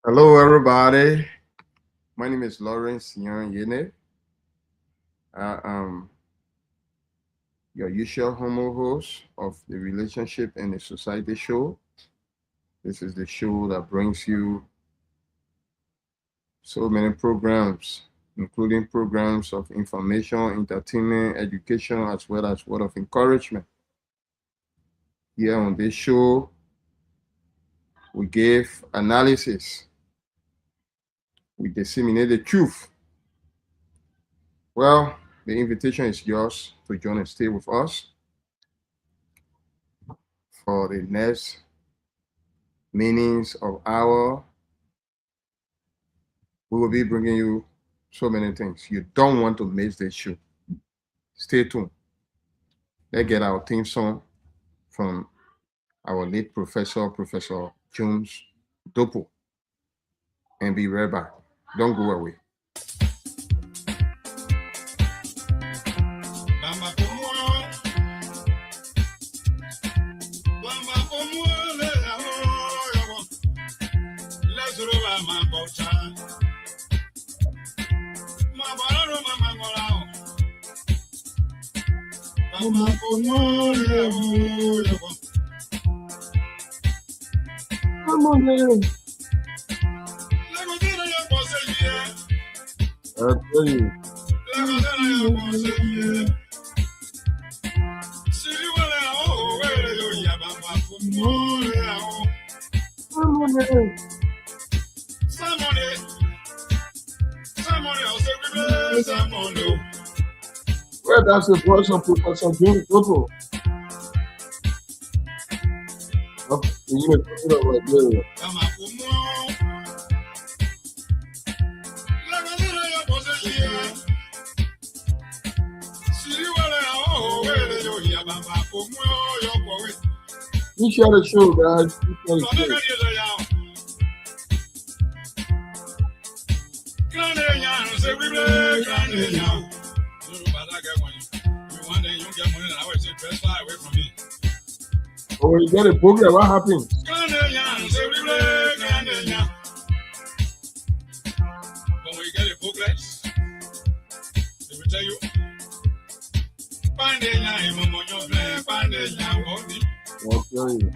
Hello, everybody. My name is Lawrence Yan Yene. I am your usual homo host of the Relationship and the Society show. This is the show that brings you so many programs, including programs of information, entertainment, education, as well as word of encouragement. Here on this show, we give analysis, we disseminate the truth. Well, the invitation is yours to join and stay with us for the next minutes of hour. We will be bringing you so many things. You don't want to miss this show. Stay tuned. Let's get our theme song from our late professor, Professor Jones Dopo, and be right back. Don't go away. Come on, man. I'll tell you. Come on, man. Well, that's the voice of Professor Jones Dopo. Okay, you were talking about there. You share the show, guys. You share the show. Oh, when you get a program, what happens? When we get a booklet, they will tell you. I'll tell you.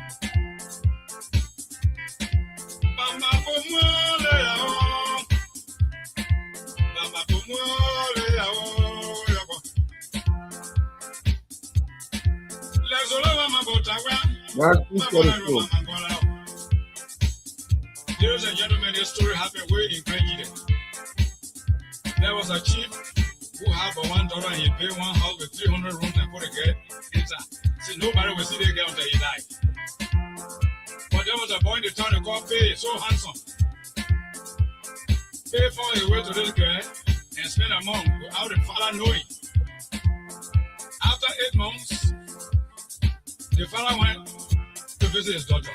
That's you share the show. Ladies and gentlemen, this story happened way in Kenya. There was a chief who had for $1 and he paid one house with 300 rooms and put a girl inside. See, nobody will see the girl until he died. But there was a boy in the town they called Pay, so handsome. Pay found his way to this girl and spent a month without the father knowing. After 8 months, the father went to visit his daughter.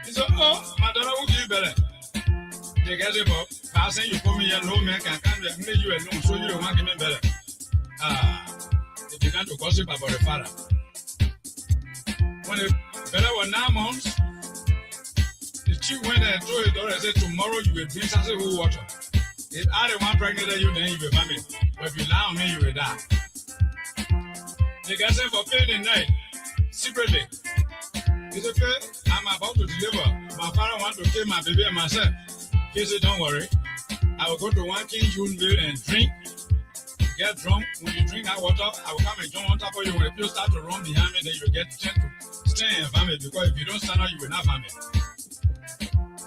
He said, "Oh, my daughter will give you better." The guy said, "But passing you put me here, no man can come here, make you alone, so you don't want to give me better." They began to gossip about the father. When the better was 9 months, the chief went and told his daughter and said, "Tomorrow you will drink something with water. If I the one pregnant you, then you will vomit. But if you lie on me, you will die." The guy said, "For paying the night, secretly." He said, "Okay, I'm about to deliver. My father wants to kill my baby and myself." He said, "Don't worry. I will go to one King June mill and drink. Get drunk. When you drink that water, I will come and jump on top of you. When you start to run behind me, then you will get gentle. Stay and vomit, because if you don't stand up, you will not vomit."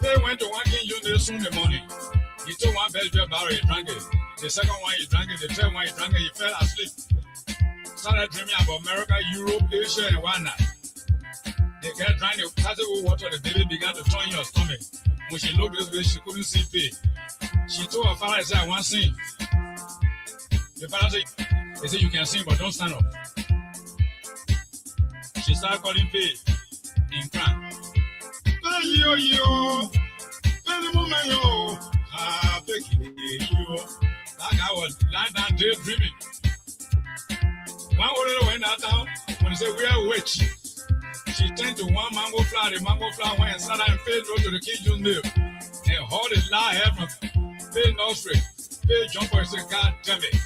They went to one King June mill soon in the morning. He took one best beer barrel, he drank it. The second one, he drank it. The third one, he drank it. He fell asleep. Started dreaming about America, Europe, Asia, and whatnot. The girl drank the classic water, the baby began to turn in her stomach. When she looked this way, she couldn't see Pay. She told her father, "I want to sing." The father said, "They said you can sing, but don't stand up." She started calling Pay in cry. "Pay yo yo, pay the woman yo, pay yo." That guy was lying down daydreaming. One order went out town when he said, "We are witch." She turned to one mango flower. The mango flower went and sat down and paid road to the kid juice mill. And hauled his loud head from paid nursery. Paid jumper and said, God damn it.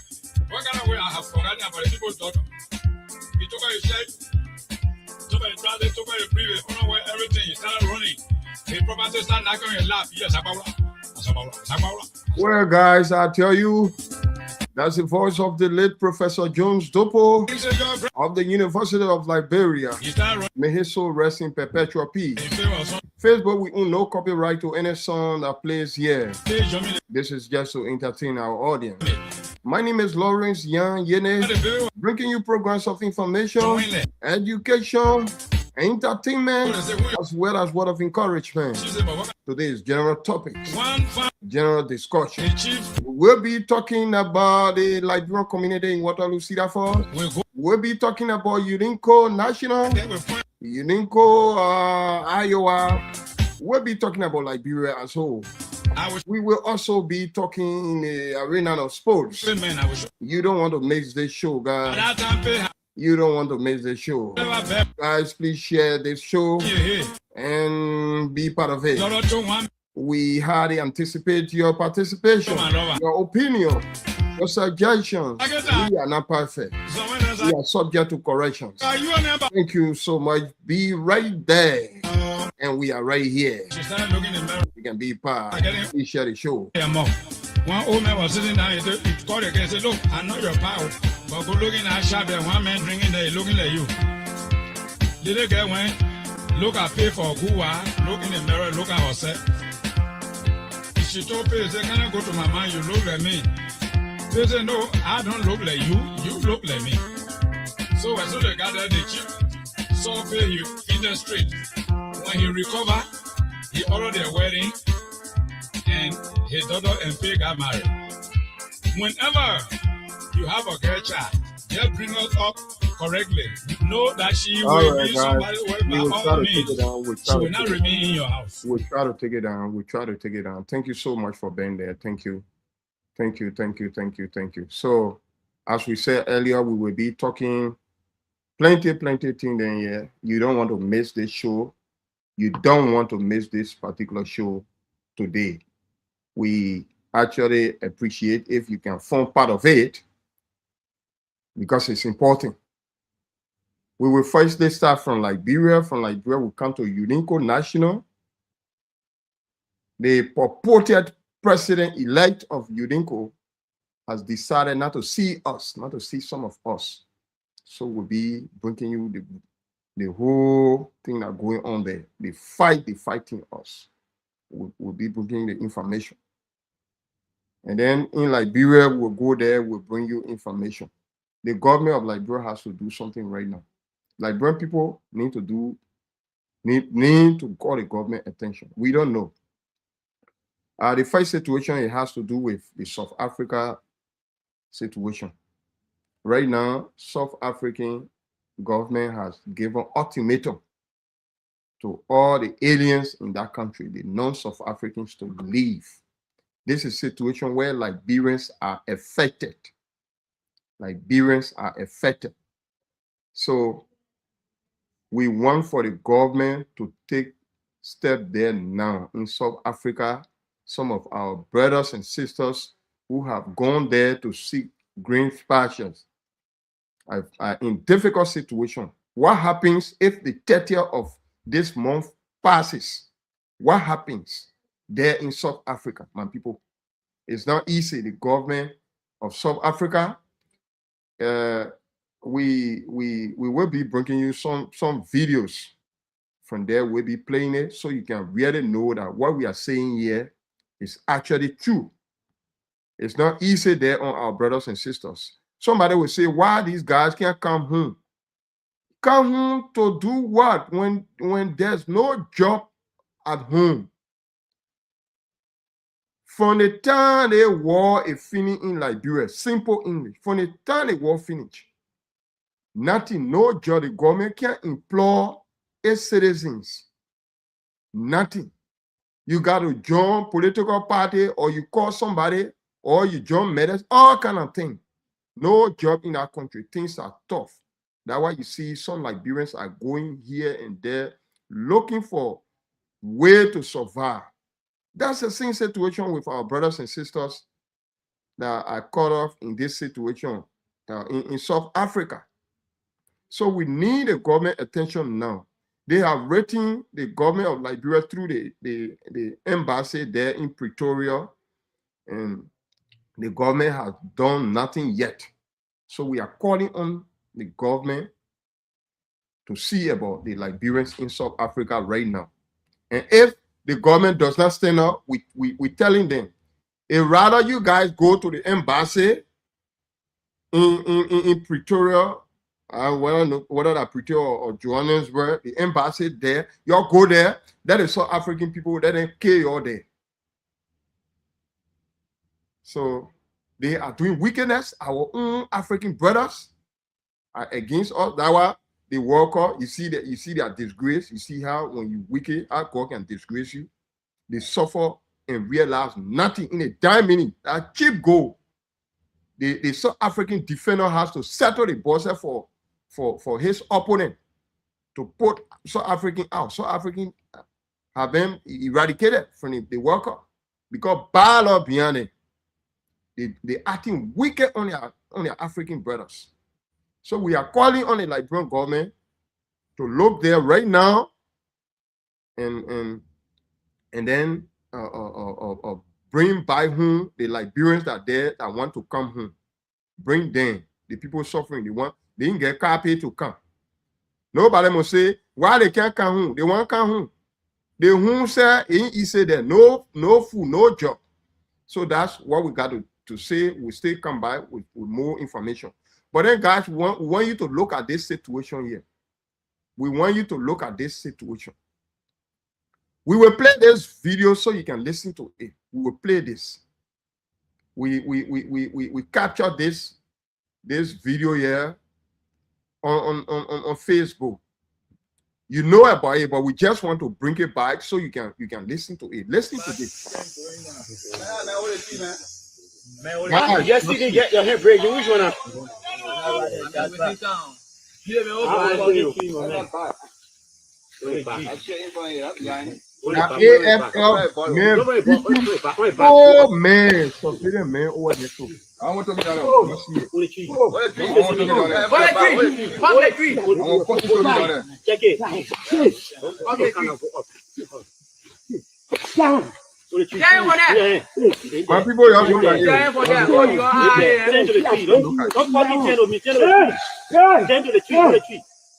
What kind of way I have forgotten about the people's daughter? He took out his shirt, took out his trousers, took out his previous, put away everything. He started running. His property started knocking on his lap. Yes, well, guys, I tell you, that's the voice of the late Professor Jones Dopo of the University of Liberia. May his soul rest in perpetual peace. Facebook, we own no copyright to any song that plays here. This is just to entertain our audience. My name is Lawrence Yan Yene, bringing you programs of information, education, entertainment, as well as word of encouragement. Today is general topics, general discussion. We'll be talking about the Liberian community in Waterloo, Cedar Falls. We'll be talking about UNINCO National, UNINCO Iowa. We'll be talking about Liberia as a whole. We will also be talking in the arena of sports. You don't want to miss this show, guys. You don't want to miss the show. Guys, please share this show and be part of it. We highly anticipate your participation, your opinion, your suggestions. We are not perfect. We are subject to corrections. Thank you so much. Be right there. And we are right here. You can be part. Please share the show. One old man was sitting down. He called again and said, look, I know your power. But go looking at shop and one man drinking there, looking at you. Little girl went, look, I pay for a good while, look in the mirror, look at herself. She told Pay, say, can I go to my man? You look like me. They said, no, I don't look like you. You look like me. So as soon as they got there, the chief saw Pay in the street. When he recovered, he ordered their wedding, and his daughter and Pay got married. Whenever you have a girl child, just bring us up correctly. Know that she will be somebody who by all means. She will not remain in your house. We'll try to take it down. We'll try to take it down. Thank you so much for being there. Thank you. Thank you. Thank you. Thank you. Thank you. So, as we said earlier, we will be talking plenty things in here. You don't want to miss this show. You don't want to miss this particular show today. We actually appreciate if you can form part of it because it's important. We will firstly start from Liberia. From Liberia, we'll come to UNINCO National. The purported president-elect of UNINCO has decided not to see us, not to see some of us. So we'll be bringing you the whole thing that's going on there. They fighting us. We'll be bringing the information. And then in Liberia, we'll go there, we'll bring you information. The government of Liberia has to do something right now. Liberian people need to call the government attention. We don't know. The first situation, it has to do with the South Africa situation. Right now, South African government has given ultimatum to all the aliens in that country, the non-South Africans, to leave. This is a situation where Liberians are affected. Liberians are affected. So we want for the government to take step there now in South Africa. Some of our brothers and sisters who have gone there to seek green pastures are in difficult situation. What happens if the 30th of this month passes? What happens there in South Africa, my people? It's not easy. The government of South Africa, we will be bringing you some videos from there. We'll be playing it so you can really know that what we are saying here is actually true. It's not easy there on our brothers and sisters. Somebody will say, why these guys can't come home? Come home to do what when there's no job at home? From the time the war is finished in Liberia, simple English, from the time the war finished, nothing, no job, the government can employ its citizens. Nothing. You got to join political party, or you call somebody, or you join medals, all kind of things. No job in our country. Things are tough. That's why you see some Liberians are going here and there looking for way to survive. That's the same situation with our brothers and sisters that are caught off in this situation in South Africa. So we need the government attention now. They have written the government of Liberia through the embassy there in Pretoria, and the government has done nothing yet. So we are calling on the government to see about the Liberians in South Africa right now. And if the government does not stand up, we're telling them, rather you guys go to the embassy in Pretoria, whether that Pretoria or Johannesburg, the embassy there, y'all go there, that is South African people that they kill you all there. So they are doing wickedness. Our own African brothers are against us. That's why they walk up. You see their disgrace. You see how when you wicked, how God can disgrace you. They suffer and realize nothing in a dime minute. That cheap gold. The South African defender has to settle the buzzer for his opponent to put South African out. South African have been eradicated from the World Cup because by law beyond it, they acting wicked on their African brothers. So we are calling on the Liberian government to look there right now and then bring by home the Liberians that are there that want to come home. Bring them, the people suffering, they didn't get car pay to come. Nobody must say why they can't come home. They want to come home. The home say he said there no food, no job. So that's what we got to say. We still come by with more information. But then, guys, we want you to look at this situation here. We want you to look at this situation. We will play this video so you can listen to it. We will play this. We captured this video here on Facebook. You know about it, but we just want to bring it back so you can listen to it. Listen to this. Yes, you can get your hair breaking. Which one? AFL man, oh man, so man over there too. I want to be down there. Check it. My people, you have to look at it.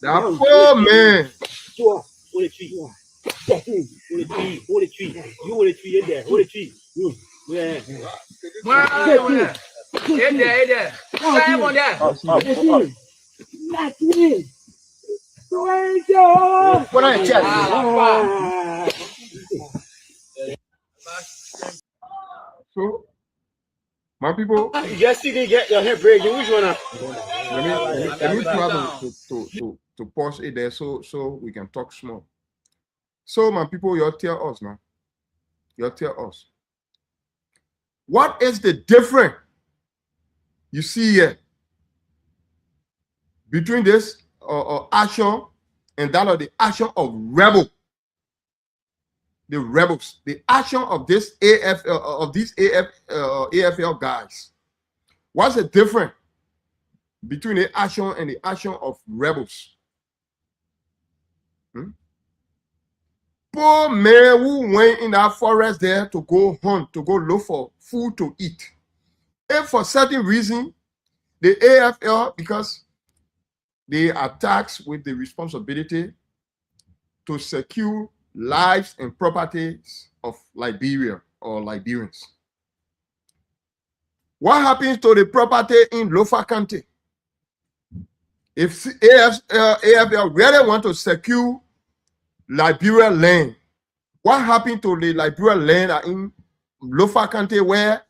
That poor man. Hold the tree. You hold the tree in there. Hold the tree. Yeah. So, my people, you just see they get your hair breaking. Which one? Let me try to pause it there so we can talk small. So, my people, you tell us now. You tell us. What is the difference you see here between this action and that of the action of rebel? The rebels, the action of this AFL guys. What's the difference between the action and the action of rebels? Poor man who went in that forest there to go hunt, to go look for food to eat. And for certain reason, the AFL, because they are tasked with the responsibility to secure lives and properties of Liberia or Liberians. What happens to the property in Lofa County? If AFL really want to secure Liberia land, what happened to the Liberia land in Lofa County where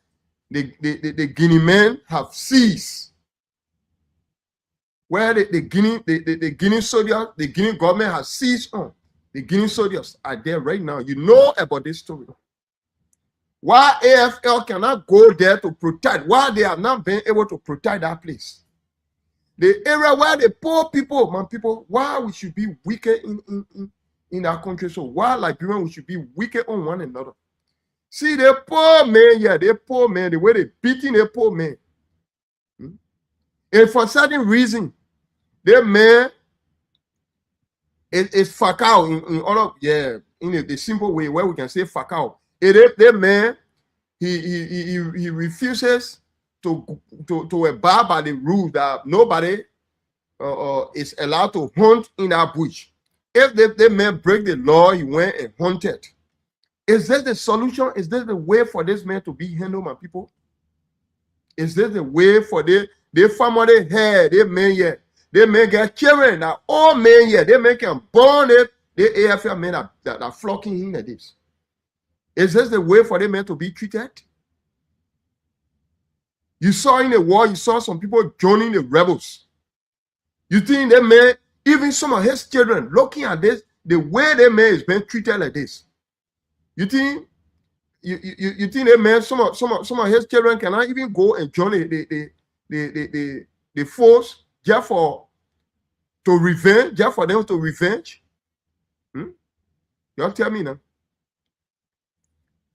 the Guinea men have seized? Where the Guinea soldiers, the Guinea government has seized on. The Guinea soldiers are there right now. You know about this story. Why AFL cannot go there to protect? Why they have not been able to protect that place? The area where the poor people, man, people, why we should be wicked in our country. So why Liberians we should be wicked on one another. See the poor man, yeah, the poor man, the way they beating the poor man. And for certain reason, the man is fuck out in all of, yeah, in the simple way where we can say fuck out. The man, he refuses to abide by the rule that nobody is allowed to hunt in that bush. If the man break the law, he went and hunted. Is this the solution? Is this the way for this man to be handled, my people? Is this the way for the family here, the men here? They may get children, that all men here, they make them born it, the AFL men that are flocking in at this. Is this the way for the men to be treated? You saw in the war, you saw some people joining the rebels. You think they may, even some of his children, looking at this, the way they may is being treated like this. You think they may, some of his children cannot even go and join the force just for them to revenge? Y'all tell me now.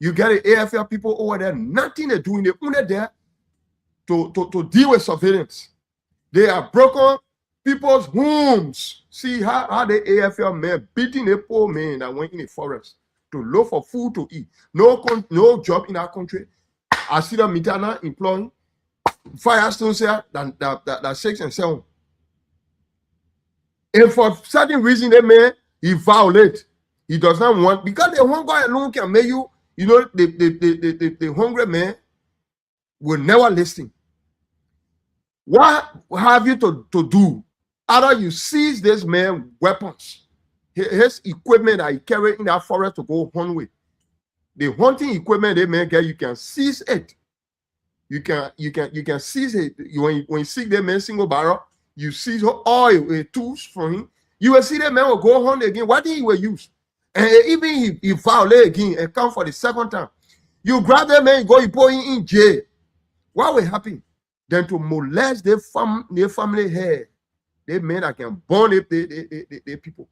You got the AFL people over there, nothing they're doing. They're only there to deal with surveillance. They are broken people's homes. See how the AFL men beating the poor men that went in the forest to look for food to eat. No job in our country. I see them Mitana employing Firestones here that 6 and 7. And for certain reason, they may he violate. He does not want, because the hunger alone can make you, you know, the hungry man will never listen. What have you to do? Either you seize this man weapons, his equipment that he carried in that forest to go hunt with. The hunting equipment they may get, you can seize it. You can seize it. When you see the man single barrel, you seize all tools from him. You will see the man will go hunt again. What did he will use? And even he violate again and come for the second time. You grab the man, you put him in jail. What will happen? Then to molest their family hair. They men that can burn the people.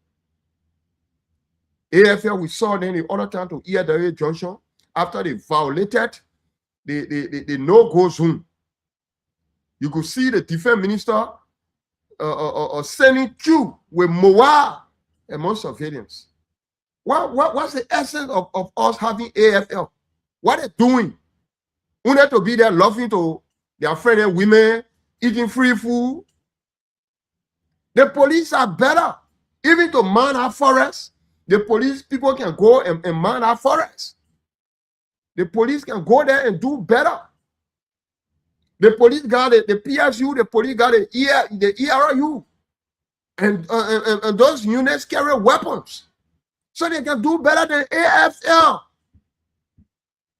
AFL, we saw them the other time to ERW Junction after they violated the no-go zone. You could see the defense minister sending you with Moa among surveillance. What's the essence of us having AFL? What they're doing? Only to be there loving to their friends and women, eating free food. The police are better. Even to man our forests, the police people can go and man our forests. The police can go there and do better. The police got the PSU, the police got the ERU. And those units carry weapons. So they can do better than AFL.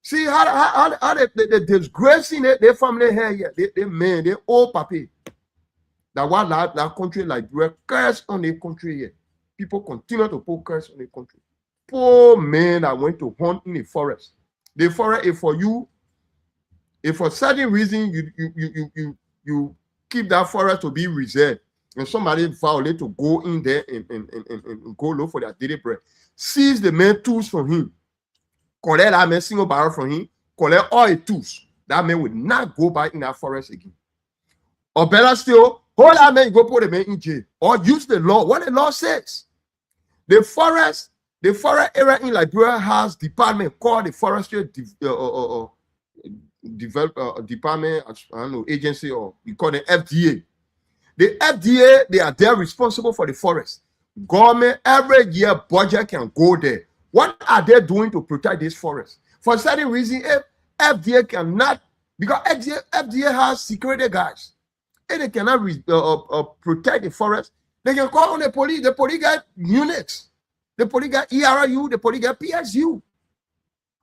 See how they disgracing their family here. They men, they old papi. That what that country like curse on the country here. People continue to put curse on the country. Poor men that went to hunt in the forest. The forest is for you. If for certain reason you keep that forest to be reserved, and somebody violate to go in there and go look for their daily bread, seize the man tools from him, collect that man single barrel from him, collect all the tools. That man will not go back in that forest again. Or better still, hold that man, go put the man in jail. Or use the law. What the law says. The forest area in Liberia has department called the Forestry Department, I don't know, agency, or we call it FDA. The FDA, they are there responsible for the forest. Government every year budget can go there. What are they doing to protect this forest? For certain reason, if FDA cannot, because FDA has security guys, and they cannot protect the forest, they can call on the police. The police got units. The police got ERU. The police got PSU.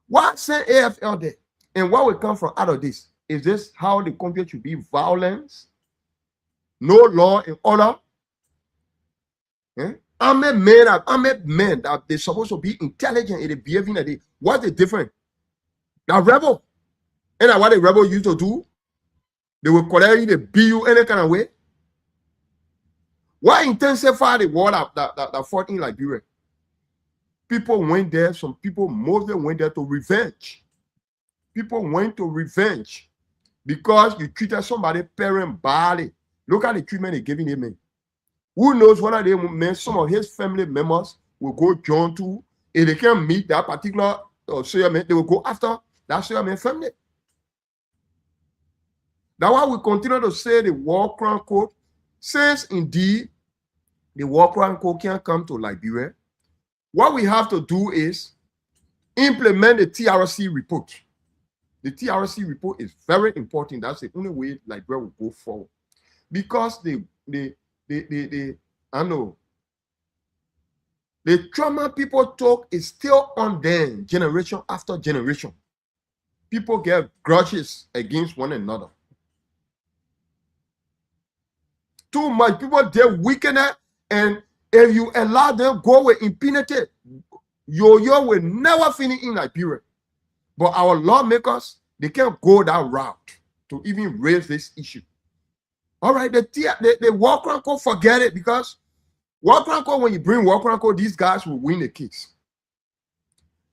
What sent AFL there? And what will come from out of this? Is this how the country should be? Violence? No law and order? Armed men that they're supposed to be intelligent in the behaving of it. What's the difference? They're rebel. And what the rebel used to do, they will collect you, they beat you any kind of way. Why intensify the war that fought in Liberia? People went there, some people mostly went there to revenge. People went to revenge because you treated somebody parent badly. Look at the treatment they giving him. Who knows whether they men, some of his family members will go join to, if they can't meet that particular Sawyer man, they will go after that Sawyer man family. That's why we continue to say the War Crime Code, since indeed the War Crime Code can't come to Liberia, what we have to do is implement the TRC report. The TRC report is very important. That's the only way Liberia will go forward. Because I know, the trauma people talk is still on them, generation after generation. People get grudges against one another. Too much. People, they're weakening, and if you allow them go with impunity, yo will never finish in Liberia. But our lawmakers, they can't go that route to even raise this issue. All right, the War Crime Code, forget it, because War Crime Code, when you bring War Crime Code, these guys will win the case.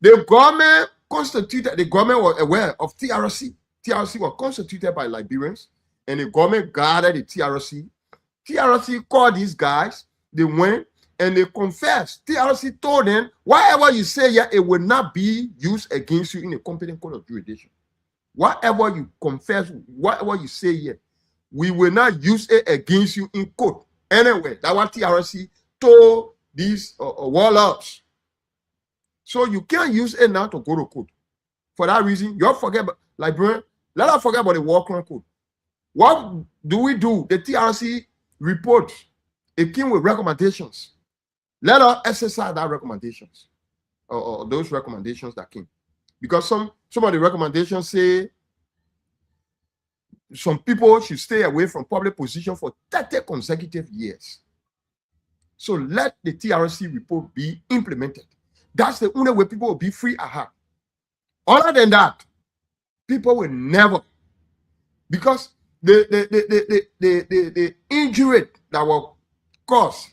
The government constituted, the government was aware of TRC. TRC was constituted by Liberians, and the government guarded the TRC. TRC called these guys, they went and they confessed. TRC told them, whatever you say here, it will not be used against you in a competent court of jurisdiction. Whatever you confess, whatever you say here, we will not use it against you in court. Anyway, that's what TRC told these warlords. So you can't use it now to go to court. For that reason, you forget about Liberian. Let us forget about the War Crime Code. What do we do? The TRC report, it came with recommendations. Let us exercise that recommendations, or those recommendations that came. Because some of the recommendations say some people should stay away from public position for 30 consecutive years. So let the TRC report be implemented. That's the only way people will be free at heart. Other than that, people will never, because the injury that will cause,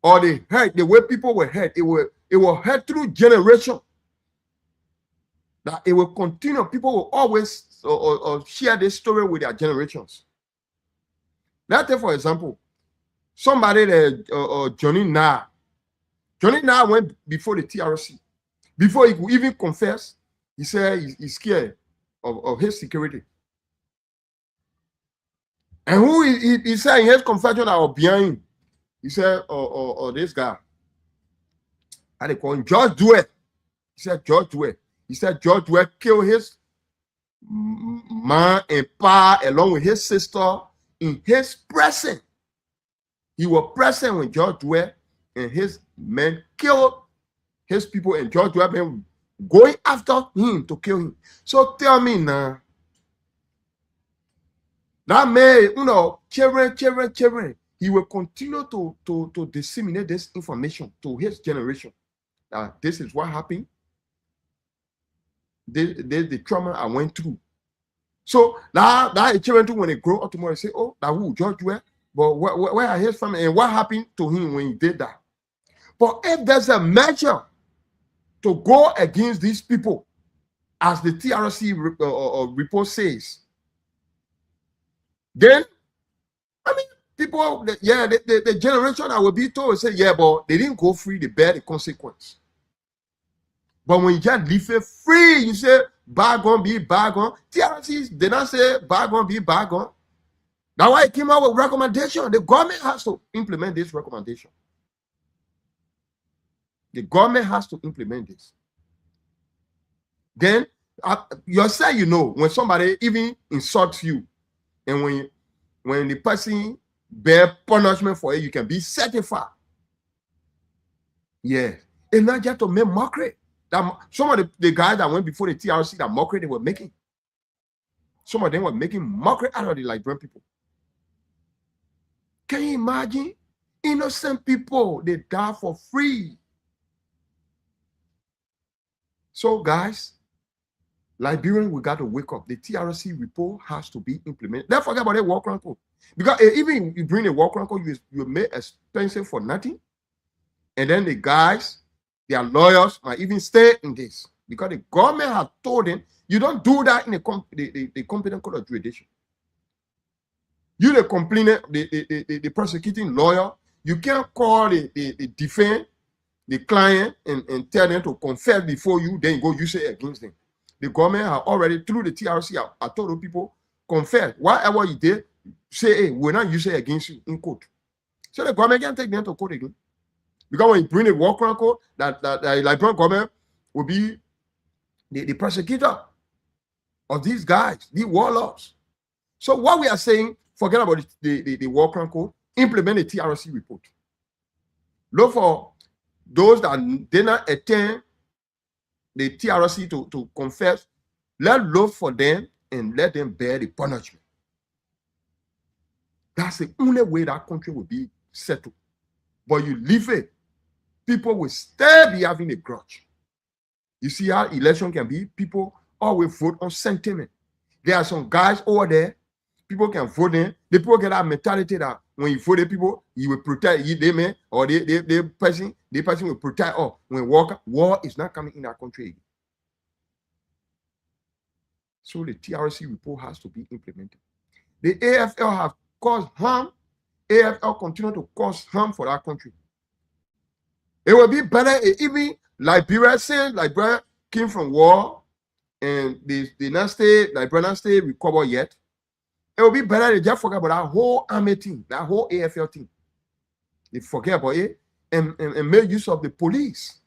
or the hurt, the way people were hurt, it will hurt through generation. That it will continue. People will always share this story with their generations. Let's take, for example, somebody that Johnny Nah. Johnny Nah went before the TRC. Before he could even confess, he said he's scared of his security. And who he said in his confession that was behind him, he said, this guy, how they call him, George Dwyer. He said, George Dwyer. He said, George Dwyer killed his man and pa along with his sister in his presence. He was present when George Dwyer and his men killed his people, and George Dwyer been going after him to kill him. So tell me now, that man, children, he will continue to disseminate this information to his generation. This is what happened. The trauma I went through. So that children too, when they grow up tomorrow, say, oh, that who George Dwyer, but where are his family and what happened to him when he did that? But if there's a measure to go against these people, as the TRC report says, then, I mean, people, the generation that will be told, say, yeah, but they didn't go free, they bear the consequence. But when you just leave it free, you say, bargain be bargain. TRC did not say bargain be bargain. That's why it came out with recommendation. The government has to implement this recommendation. The government has to implement this. Then, you say, when somebody even insults you, and when the person bear punishment for it, you can be certified. Yeah. It's not just to make mockery. That some of the guys that went before the TRC, that mockery they were making. Some of them were making mockery out of the Liberian people. Can you imagine? Innocent people, they die for free. So, guys, Liberian, we got to wake up. The TRC report has to be implemented. Don't forget about the War Crime Code. Because even you bring a war chronicle, you make expensive for nothing. And then the guys, their lawyers might even stay in this. Because the government has told them, you don't do that in the competent court of jurisdiction. You the complainant, the prosecuting lawyer, you can't call the defense, the client, and tell them to confess before you, then you say against them. The government have already, through the TRC, I told the people, confess. Whatever you did, say, hey, we're not using against you in court. So the government can take them to court again. Because when you bring a war chronicle, that Liberian government will be the prosecutor of these guys, the warlords. So what we are saying, forget about the war chronicle, implement the TRC report. Look for those that did not attend the TRC to confess. Let's look for them and let them bear the punishment. That's the only way that country will be settled. But you leave it, people will still be having a grudge. You see how election can be? People always vote on sentiment. There are some guys over there, people can vote in. The people get that mentality that when you vote the people, you will protect them, or the person will protect. Oh, when war is not coming in our country again. So the TRC report has to be implemented. The AFL have caused harm. AFL continue to cause harm for that country. It will be better if even Liberia, since Liberia came from war and the Liberian state recover yet. It will be better to just forget about that whole army team, that whole AFL team. They forget about it and make use of the police.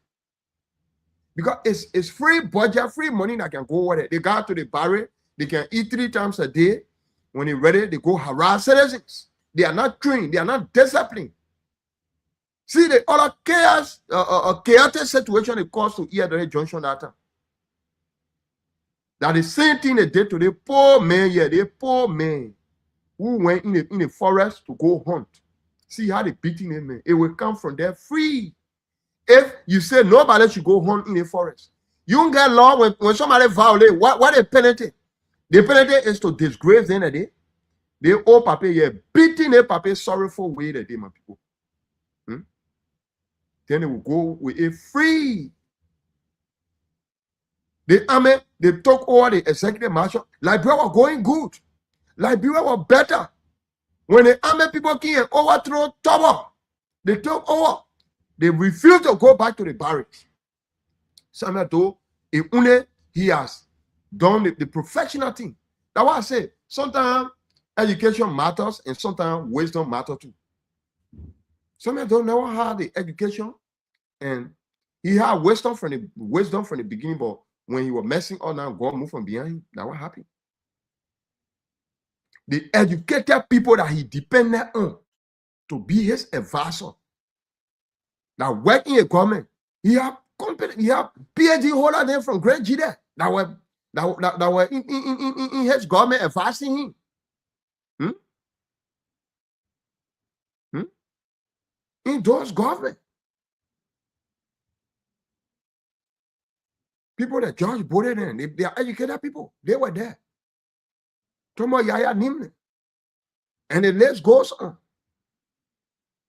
Because it's free budget, free money that can go over there. They go to the barrack, they can eat 3 times a day. When they're ready, they go harass citizens. They are not trained, they are not disciplined. See the other chaos, chaotic situation it caused to EWA Junction that time. That the same thing they did to the poor man here, the poor man who went in the forest to go hunt. See how they beating him, man. It will come from there free. If you say nobody should go hunt in the forest, you don't get law when somebody violate. What the penalty? The penalty is to disgrace them a day. They owe papa here, beating the papa sorrowful way the day, my people. Then they will go with it free. The army, they took over the executive marshal. Liberia was going good. Liberia was better. When the army people came and overthrow Tobo, they took over. They refused to go back to the barracks. Samuel though, he has done the professional thing. That's why I say, sometimes education matters and sometimes wisdom matters too. Samuel don't never had the education and he had wisdom from the beginning, but when he was messing up now, God moved from behind him. That's what happened. The educated people that he depended on to be his advisor, that work in a government, he had PhD holder there from Great G there that were in his government advising him. In those government. People that George voted in, they are educated people. They were there. Tomo Yaya Nimne. And the list goes on.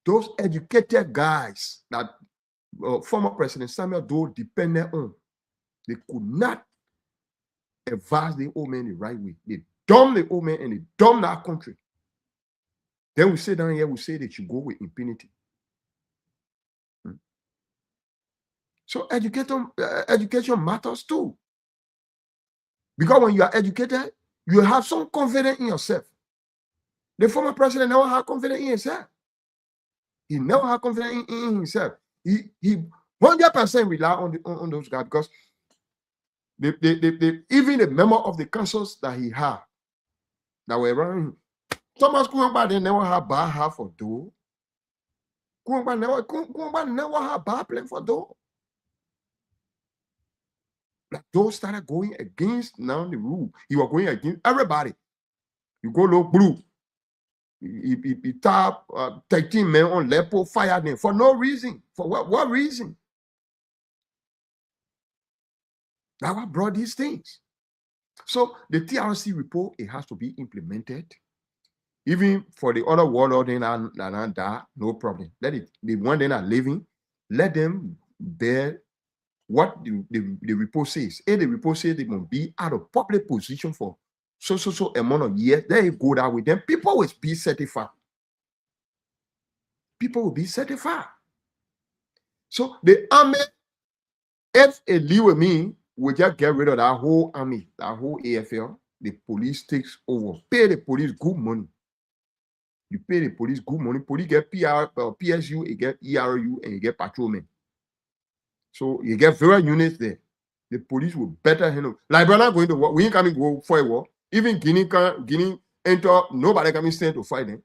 Those educated guys that former President Samuel Doe depended on, they could not advise the old man the right way. They dumb the old man and they dumb that country. Then we sit down here, we say they should go with impunity. So education matters too. Because when you are educated, you have some confidence in yourself. The former president never had confidence in himself. He never had confidence in himself. He 100% rely on those guys because even the member of the councils that he had that were around him, Thomas Kuwamba, they never had bad heart for Doe. Kuwamba never had bad plan for Doe. Those started going against now the rule. He was going against everybody. You go low blue. He tap 13 men on Lepo, fired them for no reason. For what reason? That's what brought these things. So the TRC report, it has to be implemented. Even for the other warlord in that, no problem. Let it, the one they are living, let them bear what the report says. If the report says they must be out of public position for so amount of years, then you go that way. Then people will be certified. People will be certified. So the army, if a leave with me, we just get rid of that whole army, that whole AFL. The police takes over. Pay the police good money. You pay the police good money. Police get PSU, you get ERU, and you get patrolmen. So you get various units there. The police will better handle. Like we're not going to war. We ain't coming to go for a war. Even Guinea enter, nobody coming stand to fight them.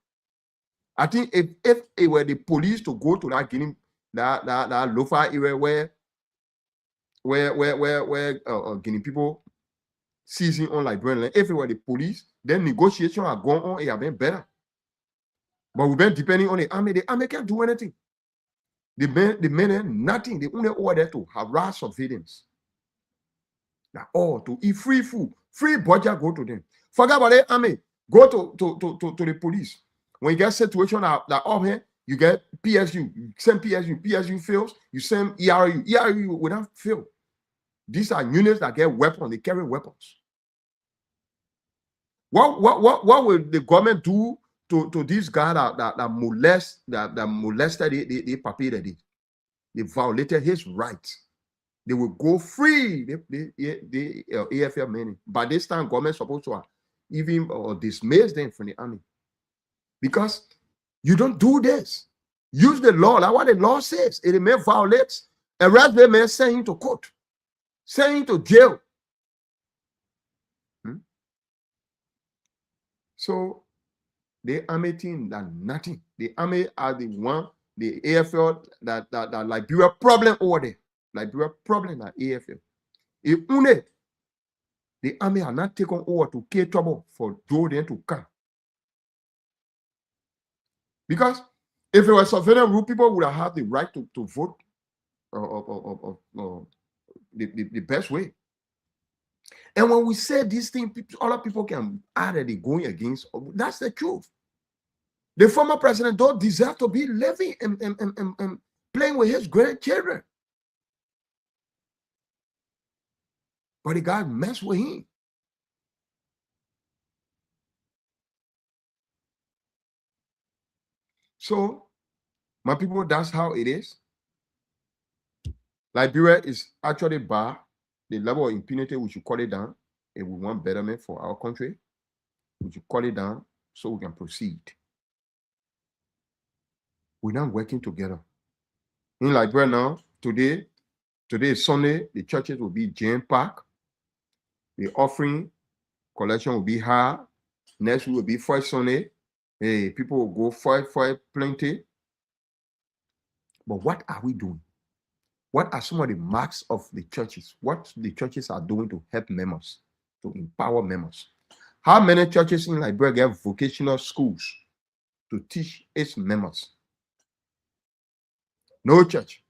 I think if it were the police to go to that Guinea, that Lofa area where Guinea people seizing on Liberian, if it were the police, then negotiation are going on, it have been better. But we've been depending on the army can't do anything. The men nothing. They only order to harass civilians. Now, to eat free food, free budget go to them. Forget about the army. Go to the police. When you get situation that up here, you get PSU. You send PSU. PSU fails. You send ERU. ERU will not fail. These are units that get weapons. They carry weapons. What will the government do to these guys that molested the papi that they violated his rights? They will go free. The AFL men. By this time, government supposed to even dismiss them from the army. Because you don't do this. Use the law. That's what the law says. It may violate. Arrest them and send him to court. Send him to jail. So the army team that nothing. The army are the one, the AFL that Liberia problem over there. Liberia problem at AFL. If only the army are not taken over to create trouble for Jordan to come. Because if it was surveillance rule, people would have had the right to vote the best way. And when we say these things, other people can add that they're going against. That's the truth. The former president don't deserve to be living and playing with his grandchildren. But the guy messed with him. So, my people, that's how it is. Liberia is actually bad. The level of impunity, we should cut it down. If we want betterment for our country, we should cut it down so we can proceed. We're not working together. In Liberia now, today is Sunday, the churches will be jam-packed. The offering collection will be high. Next week will be first Sunday. Hey, people will go fight plenty. But what are we doing? What are some of the marks of the churches? What the churches are doing to help members, to empower members? How many churches in Liberia get vocational schools to teach its members? No church.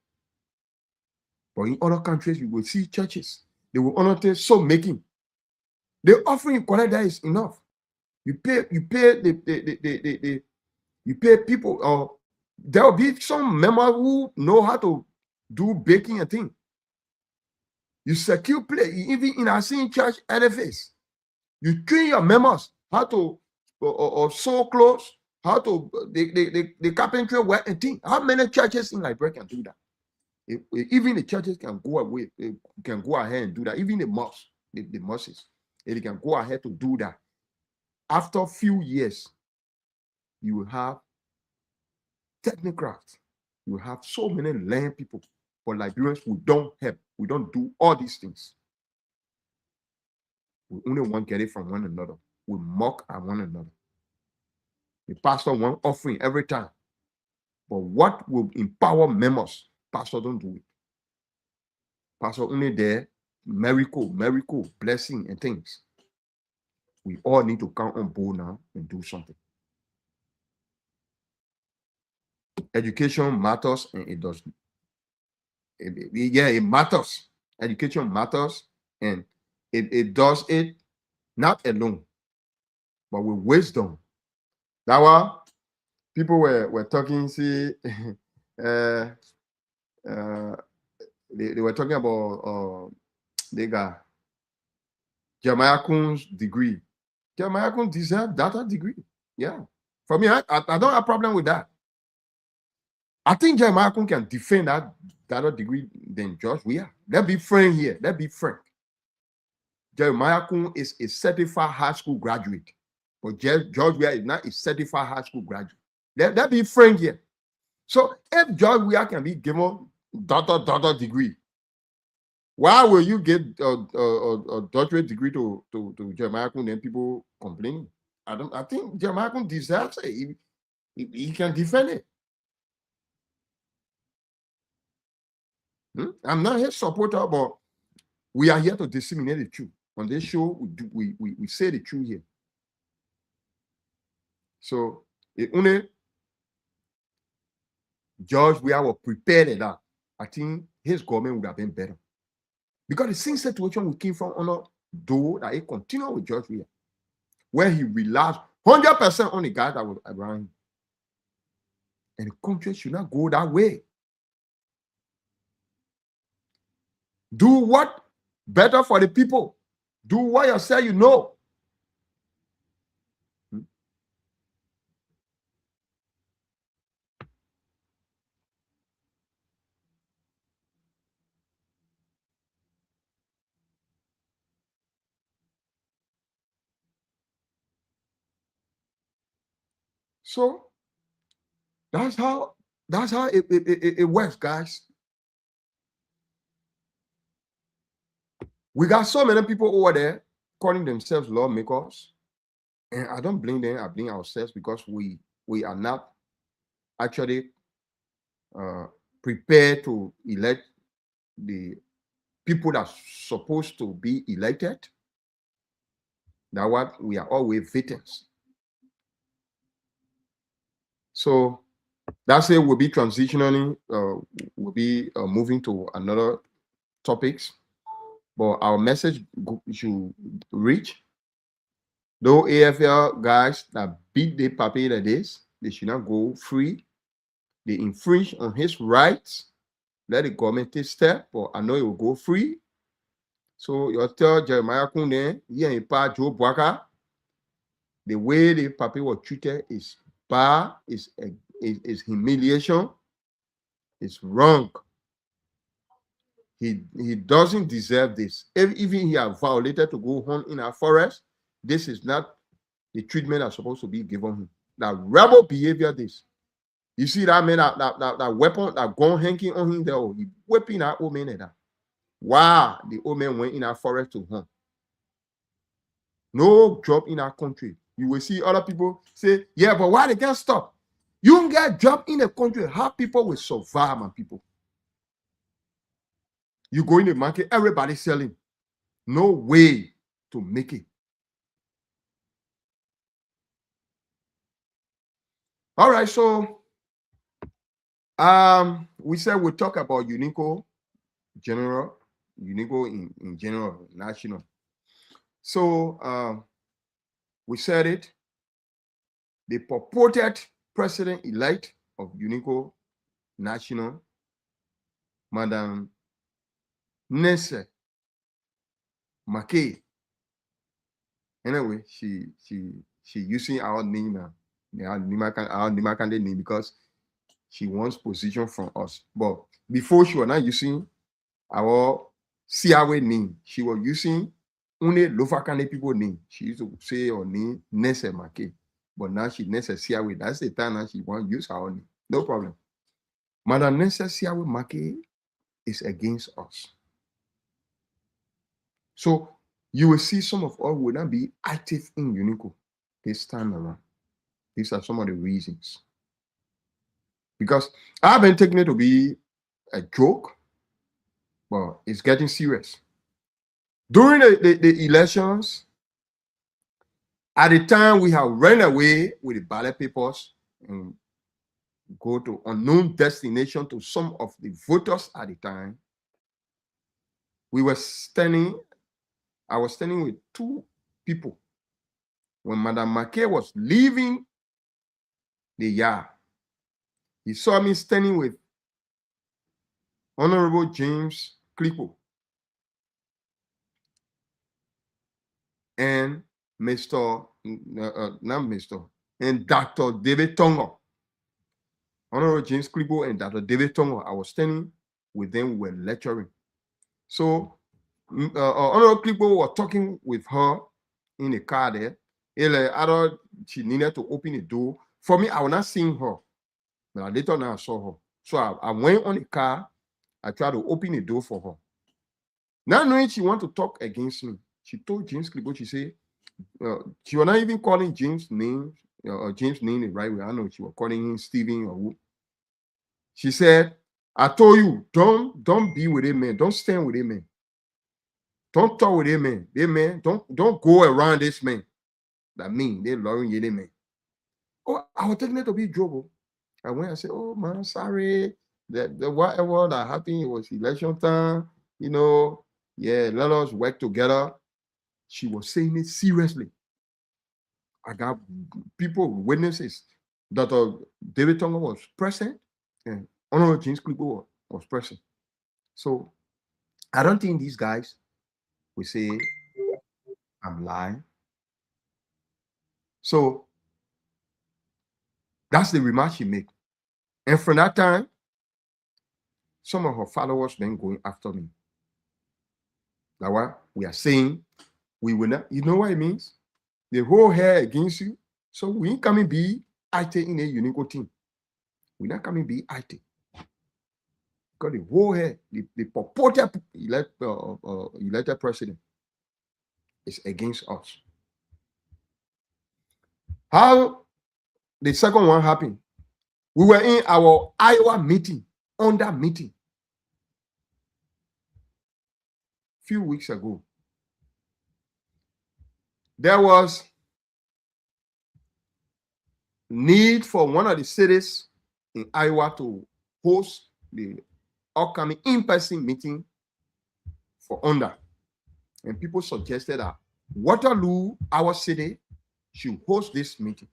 But in other countries, you will see churches. They will honor so making. The offering you collect that is enough. You pay people, or there will be some members who know how to do baking and thing. You secure play, even in a same church edifice. You train your members how to sew clothes, how to the carpentry work and thing. How many churches in Liberia can do that? Even the churches can go away, can go ahead and do that. Even the mosques, the mosques, they can go ahead to do that. After a few years, you will have technocrats. You will have so many learned people. But Liberians, we don't help. We don't do all these things. We only want to get it from one another. We mock at one another. The pastor wants offering every time. But what will empower members? Pastor don't do it. Pastor only there, miracle, blessing and things. We all need to come on board now and do something. Education matters, and it does. It matters. Education matters, and it does it not alone, but with wisdom. That one, people were talking, see, they were talking about they got Jeremiah Kun's degree. Jeremiah Kun deserved that degree. Yeah. For me, I don't have a problem with that. I think Jeremiah Kun can defend that degree than George Weah. Let's be frank here. Let's be frank. Jeremiah Kun is a certified high school graduate. But George Weah is not a certified high school graduate. Let's be frank here. So if George Weah can be given doctor degree, why will you get a doctorate degree to Jeremiah Kun and people complaining? I think Jeremiah Kun deserves it. He can defend it. I'm not his supporter, but we are here to disseminate the truth. On this show, we say the truth here. So if only George Weah was prepared at that, I think his government would have been better. Because the same situation we came from on though that he continued with George Weah, where he relied 100% on the guy that was around him. And the country should not go that way. Do what better for the people. Do what you say you know. So that's how it works, guys. We got so many people over there calling themselves lawmakers, and I don't blame them. I blame ourselves because we are not actually prepared to elect the people that's supposed to be elected. That's what we are always victims. So that's it. We'll be transitioning. We'll be moving to another topics. But our message should reach those AFL guys that beat the papi like this. They should not go free. They infringe on his rights. Let the government take step, but I know it will go free. So you tell Jeremiah Kun then, here in Pa Joe Boaka, the way the papi was treated is bad, is humiliation, it's wrong. He doesn't deserve this. Even he has violated to go home in our forest, this is not the treatment that's supposed to be given him. That rebel behavior, this. You see that man, that weapon, that gun hanging on him there, he whipping that old man at that. Wow, the old man went in our forest to hunt. No job in our country. You will see other people say, yeah, but why they can't stop? You don't get job in the country. How people will survive, my people? You go in the market, everybody selling. No way to make it. All right, so we said we'll talk about UNICO general, UNICO in general, national. So we said it. The purported president-elect of UNICO national, Madam Nessa McKay. Anyway, she using our name now. Our Nimakande name because she wants position from us. But before she was not using our Siawe name, she was using only Lofakande people name. She used to say her name Nessa McKay. But now she Nessa Siawe. That's the time now she wants to use our name. No problem. Madam Nessa Siawe McKay is against us. So you will see some of us will not be active in UNICO this time around. These are some of the reasons. Because I've been taking it to be a joke, but it's getting serious. During the elections, at the time we have run away with the ballot papers and go to unknown destination to some of the voters at the time. I was standing with two people. When Madam McKay was leaving the yard. He saw me standing with Honorable James Klipo and and Dr. David Tongo. Honorable James Klipo and Dr. David Tongo. I was standing with them, we were lecturing. So Honorable Klipo was talking with her in the car there. She needed to open the door. For me, I was not seeing her. But later now I saw her. So I went on the car. I tried to open the door for her. Now knowing she wanted to talk against me, she told James Klipo, she said, she was not even calling James' name, James' name the right way. I know she was calling him Stephen or who. She said, I told you, don't be with a man. Don't stand with a man. Don't talk with a man. They man, don't go around this man. That mean they loving you, man. Oh, I was taking it to be trouble. I went and said, oh man, sorry. The whatever that happened, it was election time, you know. Yeah, let us work together. She was saying it seriously. I got people, witnesses. Dr. David Tonga was present, and Honorable James Klipo was present. So I don't think these guys will say I'm lying. So that's the remark she made. And from that time, some of her followers then going after me. That's why we are saying we will not, you know what it means? The whole hair against you. So we ain't coming be IT in a unique team. We're not coming be IT. Because the whole hair, the purported elected president is against us. How the second one happened? We were in our Iowa meeting, on that meeting, a few weeks ago. There was need for one of the cities in Iowa to host the upcoming in-person meeting for UNDA. And people suggested that Waterloo, our city, should host this meeting.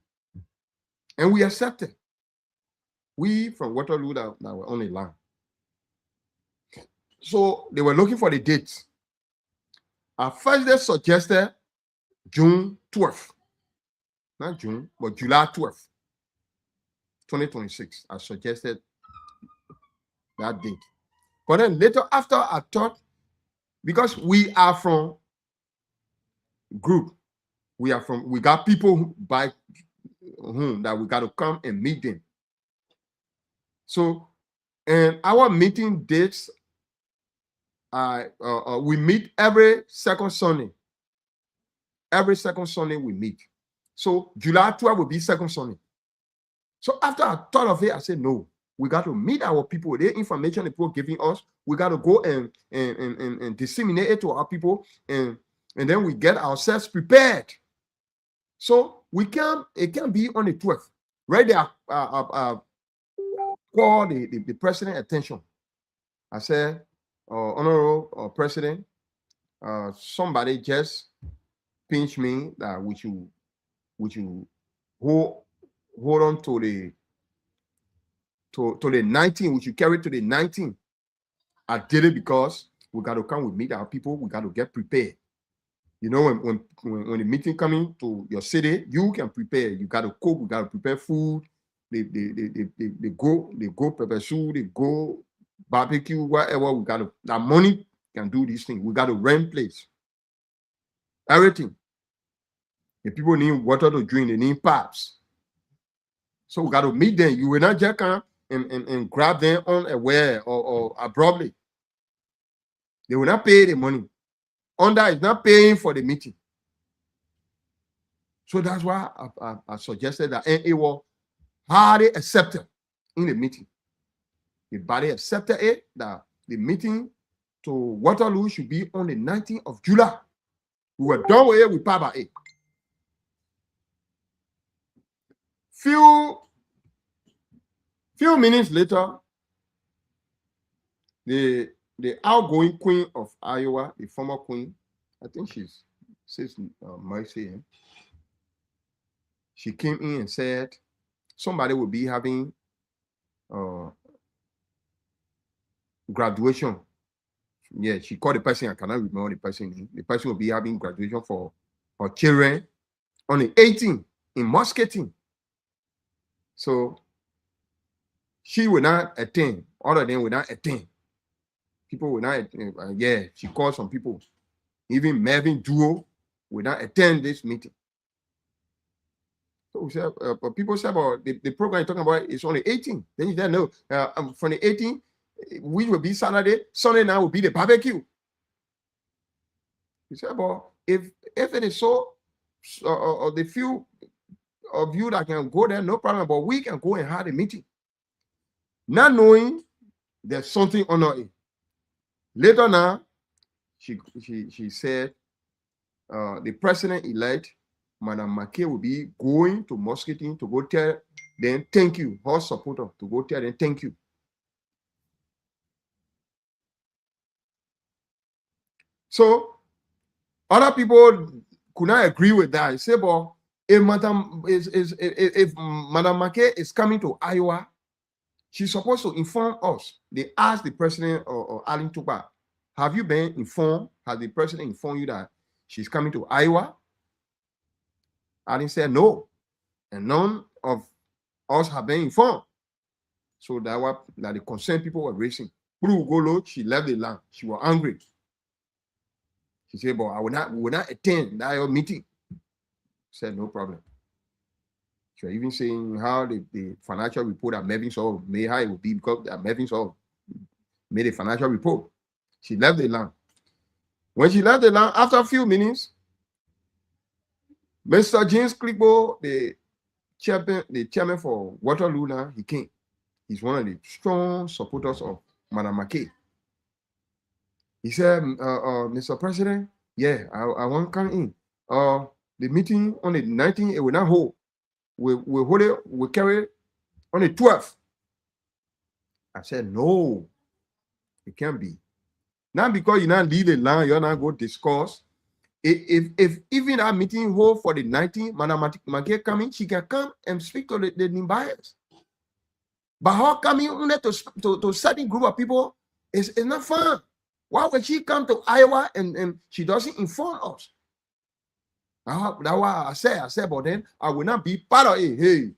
And we accepted. We from Waterloo that were on the line. So they were looking for the dates. At first they suggested June 12th. Not June, but July 12th, 2026. I suggested that date. But then later, after I thought, because we are from group, we got people by whom that we got to come and meet them. So, and our meeting dates, we meet every second Sunday. Every second Sunday we meet. So July 12th will be second Sunday. So after I thought of it, I said, no, we got to meet our people. The information the people giving us, we got to go and disseminate it to our people, and then we get ourselves prepared. So it can be on the 12th. Right there, call the president attention. I said, Honorable President, somebody just pinch me that we should hold on to the 19th. We should carry to the 19th. I did it because we got to come with meet our people. We got to get prepared. You know, when the meeting coming to your city, you can prepare. You got to cook. We got to prepare food. They go pepper soup. They go barbecue. Whatever we got to. That money can do this thing. We got to rent place. Everything. The people need water to drink. They need pipes. So we got to meet them. You will not just come and grab them unaware or abruptly. They will not pay the money. UNDA is not paying for the meeting. So that's why I suggested that, and it was hardly accepted in the meeting. The body accepted it that the meeting to Waterloo should be on the 19th of July. We were done with it with Papa 8. Few minutes later, the outgoing queen of Iowa, the former queen, I think she's Mercy. She came in and said, somebody will be having graduation. Yeah, she called the person. I cannot remember the person. The person will be having graduation for her children on the 18th in Muscatine. So she will not attend. All of them will not attend. People will not attend. Yeah, she called some people. Even Mervyn Duo will not attend this meeting. So we said, people said about the program you're talking about is only 18. Then you said, no, from the 18th, which will be Saturday, Sunday now will be the barbecue. He said, well, if it is so, the few of you that can go there, no problem, but we can go and have a meeting. Not knowing there's something under it. Later now, she said, the president-elect, Madam McKay, will be going to Muscatine to go tell them thank you, her supporter, to go tell them thank you. So other people could not agree with that. He said, but if Madam McKay is coming to Iowa, she's supposed to inform us. They asked the president or Allen Tupa, have you been informed? Has the president informed you that she's coming to Iowa? Allen said no. And none of us have been informed. So that the concerned people were racing. She left the land. She was angry. She said, but we will not attend that meeting. Said, no problem. She was even saying how the financial report that Mervyn saw made, how it would be because Mervyn saw made a financial report. She left the land. When she left the land, after a few minutes, Mr. James Clippo, the chairman for Waterloo now, he came. He's one of the strong supporters of Madam McKay. He said, Mr. President, yeah, I want to come in. The meeting on the 19th, it will not hold. We'll hold it, we'll carry it on the 12th. I said, no, it can't be. Not because you not leave the land, you're not going to discuss. If even that meeting hold for the 19th, Madam McKay coming, she can come and speak to the Nimbayas. But her coming only to certain group of people is not fun. Why would she come to Iowa and she doesn't inform us? That's why I said, but then I will not be part of it. Hey,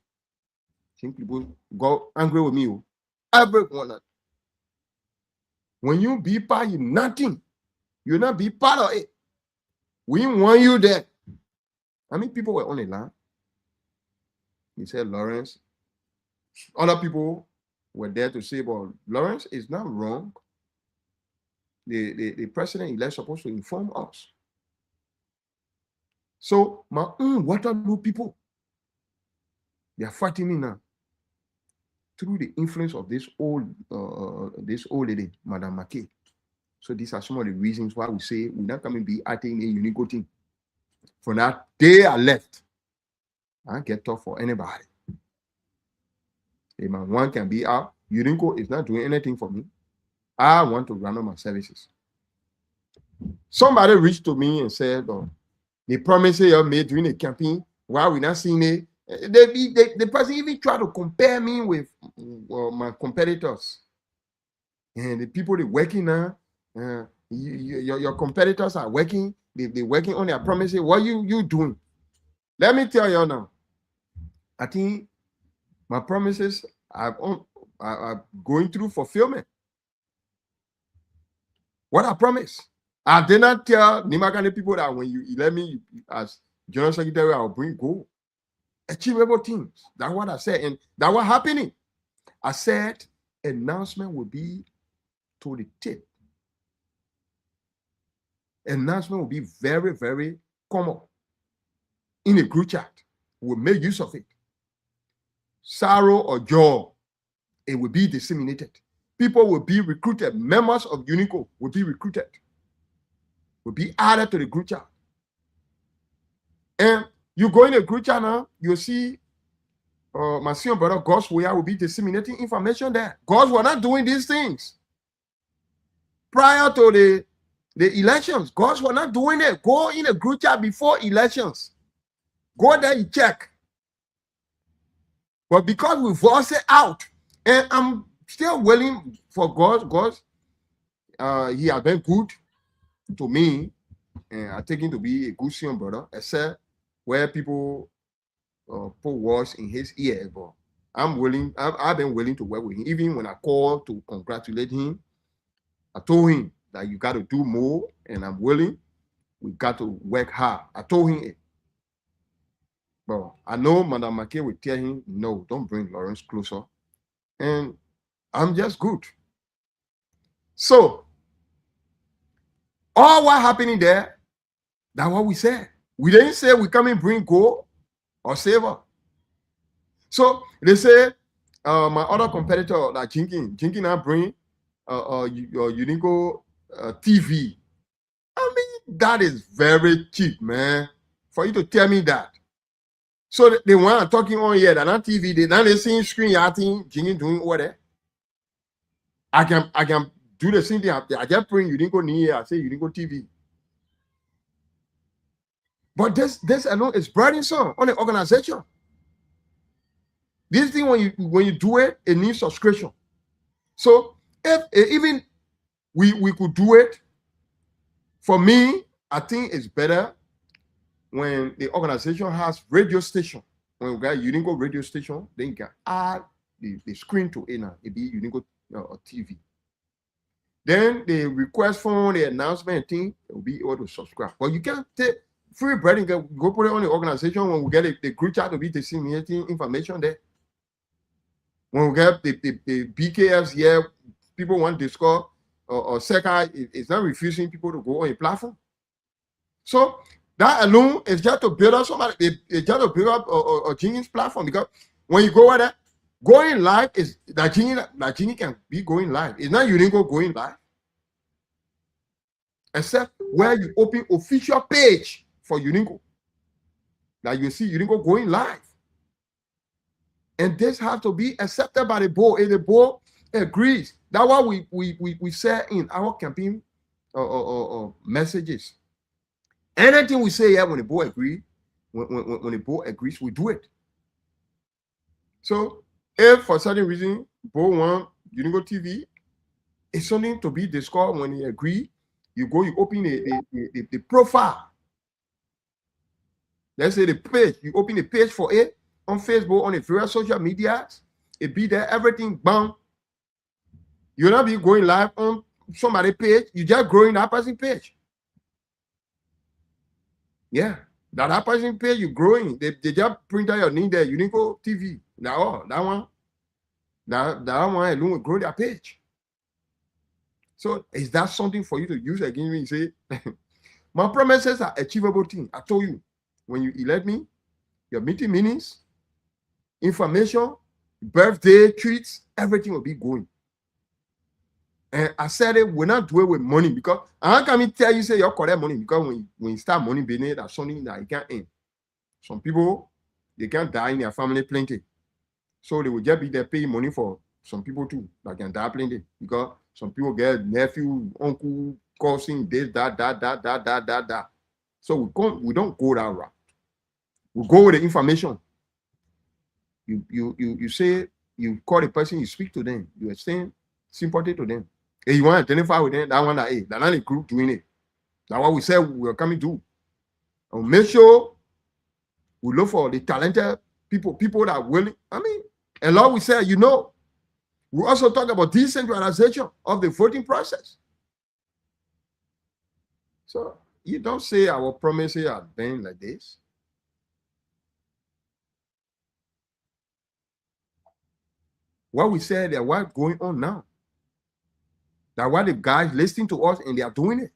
think people go angry with me. Everyone. When you be part of nothing, you'll not be part of it. We want you there. How many people were on the land? He said, Lawrence. Other people were there to say, but Lawrence is not wrong. The president-elect is supposed to inform us. So my Waterloo people, they are fighting me now through the influence of this old lady, Madam McKay. So these are some of the reasons why we say we're not coming to be acting a unique thing. From that day I left, I get tough for anybody. If my one can be out, Unico is not doing anything for me. I want to run on my services. Somebody reached to me and said, oh, the promises you made during the campaign, why we not seeing it? The person even tried to compare me with my competitors. And the people that working now, your competitors are working, they're working on their promises. What you doing? Let me tell you now. I think my promises are going through fulfillment. What I promise. I did not tell Nimagani people that when you elect me as General Secretary, I'll bring gold. Achievable things. That's what I said. And that's what happening. I said announcement will be to the tip. Announcement will be very, very common. In a group chat, we'll make use of it. Sorrow or joy, it will be disseminated. People will be recruited. Members of Unico will be recruited. Will be added to the group chat. And you go in a group chat now, you'll see my senior brother, Gus Weah, will be disseminating information there. Gus were not doing these things. Prior to the elections, Gus were not doing it. Go in a group chat before elections. Go there, you check. But because we voice it out, and I'm still willing for God, he has been good to me, and I take him to be a good son brother, except where people put words in his ear. But I've been willing to work with him. Even when I called to congratulate him, I told him that you got to do more, and I'm willing. We got to work hard. I told him it. But I know Madam McKay will tell him, no, don't bring Lawrence closer. And I'm just good. So, all what happening there, that's what we said. We didn't say we come and bring gold or silver. So, they say, my other competitor, like Jinkin now bring Unico TV. I mean, that is very cheap, man, for you to tell me that. So they want talking on here that on TV, they see screen, I think Jinkin doing what there. I can do the same thing. I just bring Unico near, I say Unico TV. But this alone is burdensome on the organization. This thing when you do it, it needs subscription. So if even we could do it, for me, I think it's better when the organization has radio station. When we got Unico radio station, then you can add the screen to it now. It be Unico TV. Then the request form, the announcement thing, it will be able to subscribe. But you can't take free bread and go put it on the organization when we get the group chat to be disseminating information there. When we get the BKFs here, people want Discord or Sekai, it's not refusing people to go on a platform. So that alone is just to build up somebody, it's just to build up a Jinkin's platform, because when you go over there, going live is that Jinkin can be going live. It's not Unico going live. Except where you open official page for Unico. That you see Unico going live. And this has to be accepted by the board. If the board agrees, that's what we say in our campaign messages. Anything we say here, when the board agrees, when the board agrees, we do it. So if for certain reason board want Unico TV, it's something to be discussed. When they agree, you go, you open the profile. Let's say the page, you open the page for it on Facebook, on the various social medias, it be there, everything, bam. You'll not be going live on somebody's page, you just growing that person page. Yeah, that person page, you growing. They just print out your name there, Unico TV. That one alone will grow their page. So is that something for you to use against me? You say, my promises are achievable things. I told you, when you elect me, your meeting minutes, information, birthday, treats, everything will be going. And I said it, we're not doing it with money, because I can't tell you say you're correct money, because when you start money business, that's something that you can't earn. Some people, they can't die in their family plenty. So they will just be there paying money for some people too that can die plenty, because some people get nephew, uncle, cousin, this, that. So we don't go that route. We go with the information. You say, you call the person, you speak to them, you extend sympathy to them. If you want to identify with them, that one that, hey, that's not a group doing it. That's what we said we're coming to. And make sure we look for the talented people that are willing. I mean, a lot we said, we also talk about decentralization of the voting process. So you don't say our promises are been like this. What we said, that what's going on now. That what the guys listening to us and they are doing it.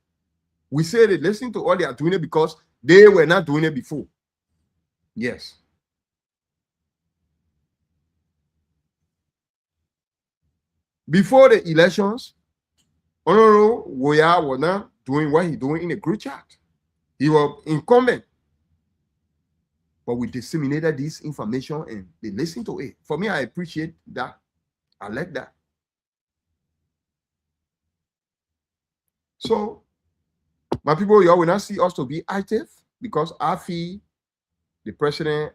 We say they listening to us, they are doing it because they were not doing it before. Yes. Before the elections, Honorable Woya was not doing what he's doing in a group chat. He was incumbent. But we disseminated this information and they listen to it. For me, I appreciate that. I like that. So, my people, y'all will not see us to be active, because I feel the president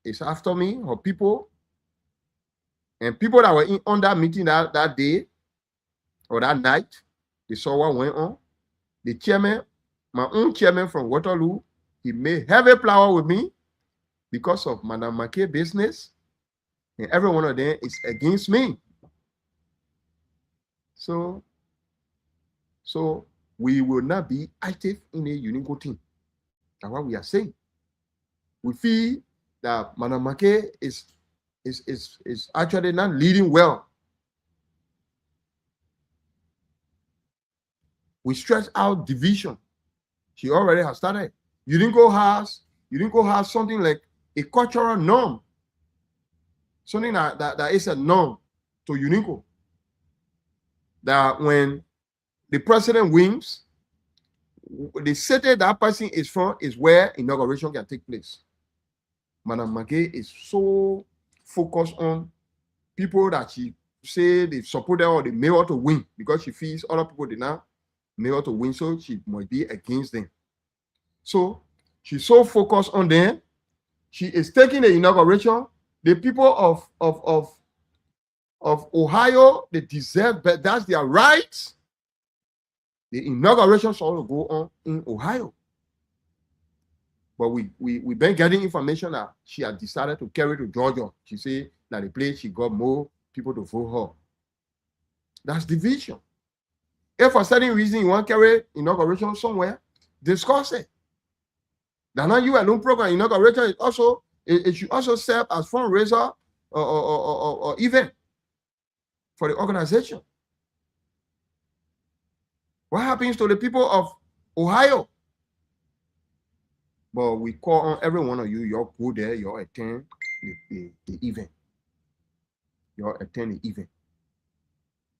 is after me, or people And people that were on that meeting that day or that night, they saw what went on. The chairman, my own chairman from Waterloo, he made heavy flower with me because of Madam McKay business. And every one of them is against me. So we will not be active in a UNINCO team. That's what we are saying. We feel that Madam McKay is actually not leading well. We stress out division. She already has started. UNINCO has something like a cultural norm. Something that is a norm to UNINCO. That when the president wins, the city that person is from is where inauguration can take place. Madam McKay is so focused on people that she say they support her or they may her to win because she feels other people did not may her to win, so she might be against them. So she's so focused on them. She is taking the inauguration. The people of Ohio, they deserve, but that's their right. The inauguration shall go on in Ohio. But we've been getting information that she had decided to carry to Georgia. She said that the place she got more people to vote her. That's division. If for certain reason you want to carry inauguration somewhere, discuss it. The Not You Alone program inauguration is also, it should also serve as fundraiser or event for the organization. What happens to the people of Ohio? But we call on every one of you, you'll go there, you'll attend the event. You'll attend the event.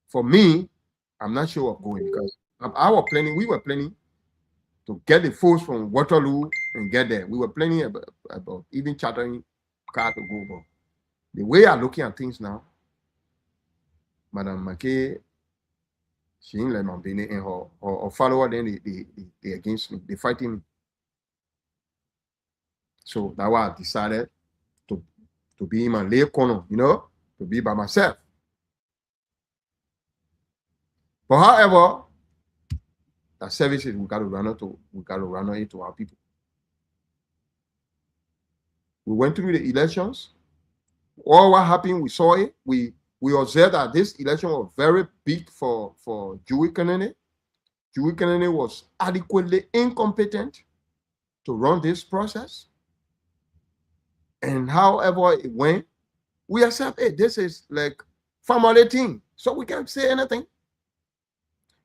For me, I'm not sure of going because we were planning to get the force from Waterloo and get there. We were planning about even chartering car to go. But the way I'm looking at things now, Madam McKay, she ain't let my Bene and her follower, then they against me. They fighting me. So that's why I decided to be in my lay corner, to be by myself. But however, the services we got to run it to our people. We went through the elections. All what happened, we saw it. We observed that this election was very big for Joey Kennedy. Joey Kennedy was adequately incompetent to run this process. And however it went, we accept it. This is like family thing. So we can't say anything.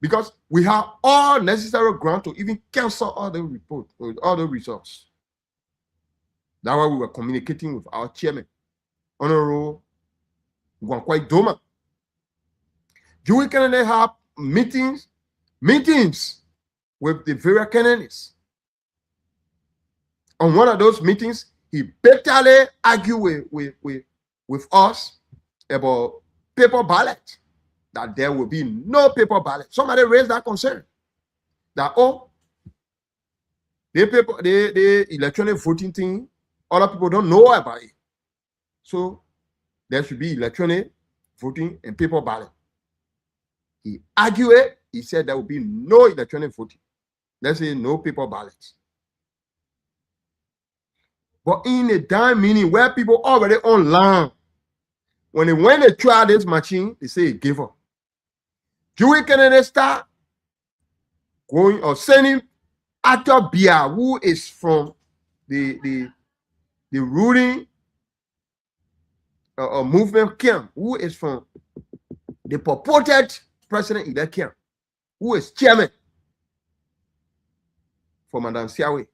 Because we have all necessary ground to even cancel all the report, all the results. That's why we were communicating with our chairman, Honorable Gwankwai Doma. Joey Kennedy have meetings with the various Kennedys. On one of those meetings, he bitterly argued with us about paper ballot, that there will be no paper ballot. Somebody raised that concern. That, the electronic voting thing, other people don't know about it. So there should be electronic voting and paper ballot. He argued it. He said there will be no electronic voting. Let's say no paper ballots. But in a damn meeting where people already online, when they try this machine, they say it gave up. Joey Kennedy start going or sending Arthur Bia, who is from the ruling movement camp, who is from the purported president-elect camp, who is chairman for Madam Siawe.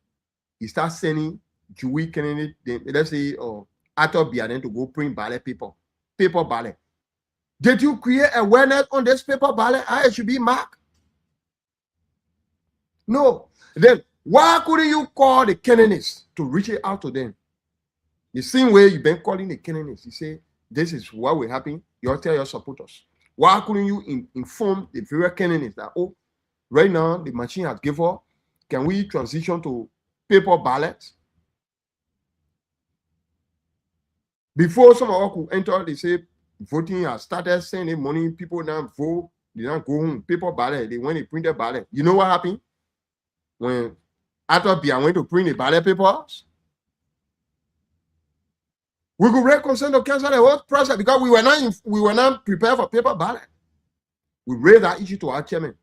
He starts sending Joey Kennedy, let's say, Arthur Bia, then to go print ballot paper ballot. Did you create awareness on this paper ballot? How it should be marked? No. Then why couldn't you call the Kennedys to reach out to them? The same way you've been calling the Kennedys. You say, this is what will happen. You tell your supporters. Why couldn't you inform the various Kennedys that, right now the machine has given up. Can we transition to paper ballots? Before some of us could enter, they say voting has started sending money. People now vote. They don't go home. Paper ballot. They went to print the ballot. You know what happened? When after I went to print the ballot papers, we could reconcile to cancel the whole process because we were not prepared for paper ballot. We raised that issue to our chairman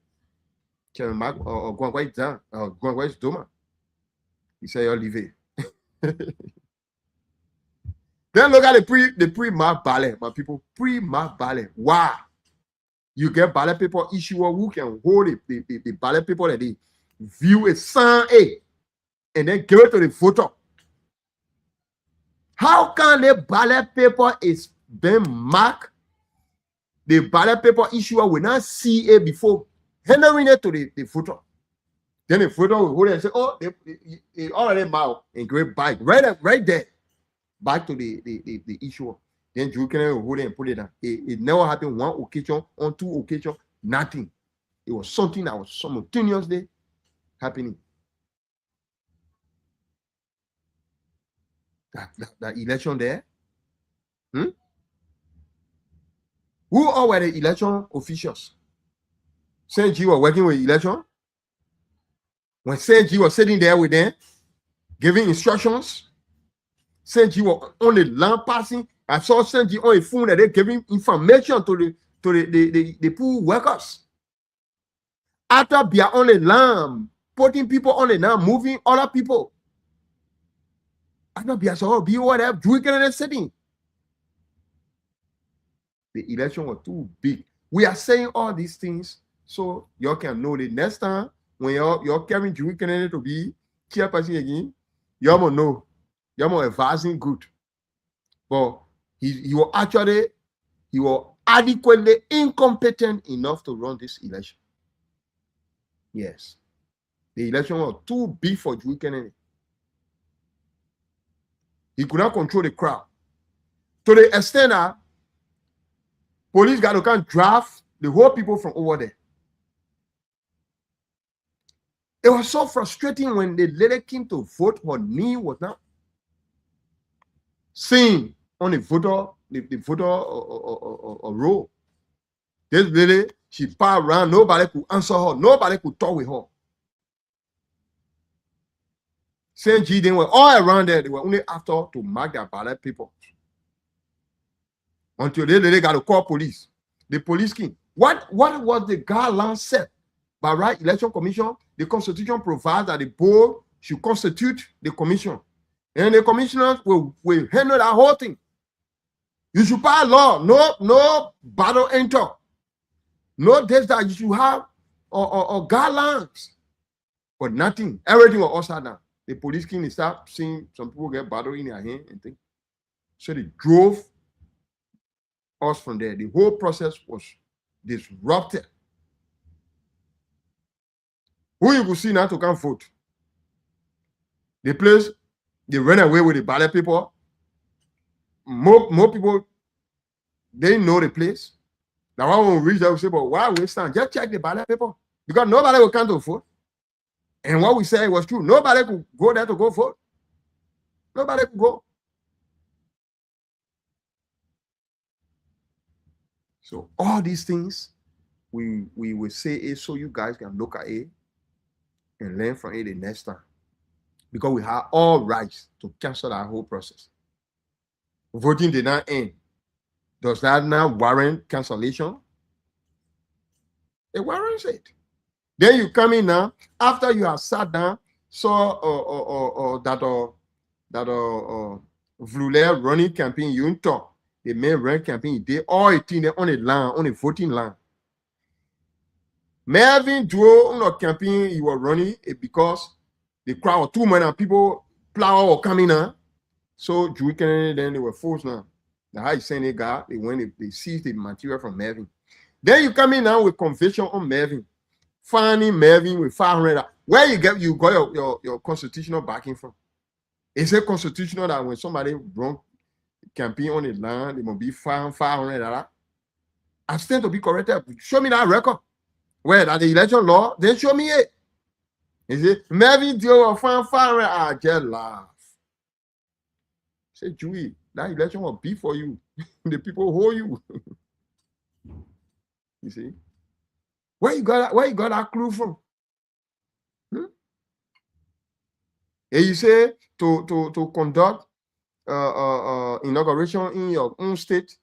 Mark or Gwangwai Doma. He said, "You'll leave it." Then look at the pre-mark ballot, my people. Pre-mark ballot. Wow. You get ballot paper issuer who can hold the ballot paper that they view a sign A and then give it to the voter. How can the ballot paper is being marked? The ballot paper issuer will not see it before handing it to the voter. Then the voter will hold it and say, "Oh, they already marked and give it back right there, back to the issuer." Then you can hold it and put it down. It never happened one occasion, on two occasions, nothing. It was something that was simultaneously happening. That election there. Who all were the election officials? Saint G was working with election. When Saint G was sitting there with them, giving instructions, Saint G was on the land passing. I saw Saint G on a phone that they giving information to the poor workers. After be on the land, putting people on the land, moving other people. After be so be whatever, drinking in the city. The election was too big. We are saying all these things so y'all can know the next time when you're carrying drinking in it to be chairperson again, y'all will know. Y'all will advising good. But he was adequately incompetent enough to run this election. Yes. The election was too big for Drew Kennedy. He could not control the crowd. To the extent that police got to come draft the whole people from over there. It was so frustrating when the lady came to vote. Her knee was not seen on the voter roll. This lady, she passed around. Nobody could answer her. Nobody could talk with her. Saint G, they were all around there. They were only after to mark their ballot people. Until they got to call police. The police came. What was the guideline set by right election commission? The constitution provides that the board should constitute the commission. And the commissioners will handle that whole thing. You should pass law. No battle enter. No this that you should have or guidelines. But nothing. Everything was upside down. The police came and started seeing some people get battle in their hand and things. So they drove us from there. The whole process was disrupted. Who you could see now to come vote? The place, they ran away with the ballot paper. More people, they know the place. Now when we reach there, we say, but why we stand? Just check the ballot paper. Because nobody will come to vote. And what we said was true. Nobody could go there to go vote. Nobody could go. So all these things, we will say it so you guys can look at it and learn from it the next time. Because we have all rights to cancel that whole process. Voting did not end. Does that now warrant cancellation? It warrants it. Then you come in now, after you have sat down, saw that Vloulair running campaign, you talk. The main run campaign, they all 18 on the line, on the voting line. Melvin drove on the campaign he was running because the crowd was too many people plow were coming now. So Drew Kennedy, then they were forced now. The high Senate guy, they seized the material from Melvin. Then you come in now with conviction on Melvin. Finding Melvin with 500. Where you got your constitutional backing from? Is it constitutional that when somebody run campaign on the land, they must be fined $500? I stand to be corrected. Show me that record. Where that the election law, then show me it. Is it Melvin deal or fine $500? I just laugh. Say, Jewy, that election will be for you. The people hold you. You see? Where you got that clue from? And you say to conduct inauguration in your own state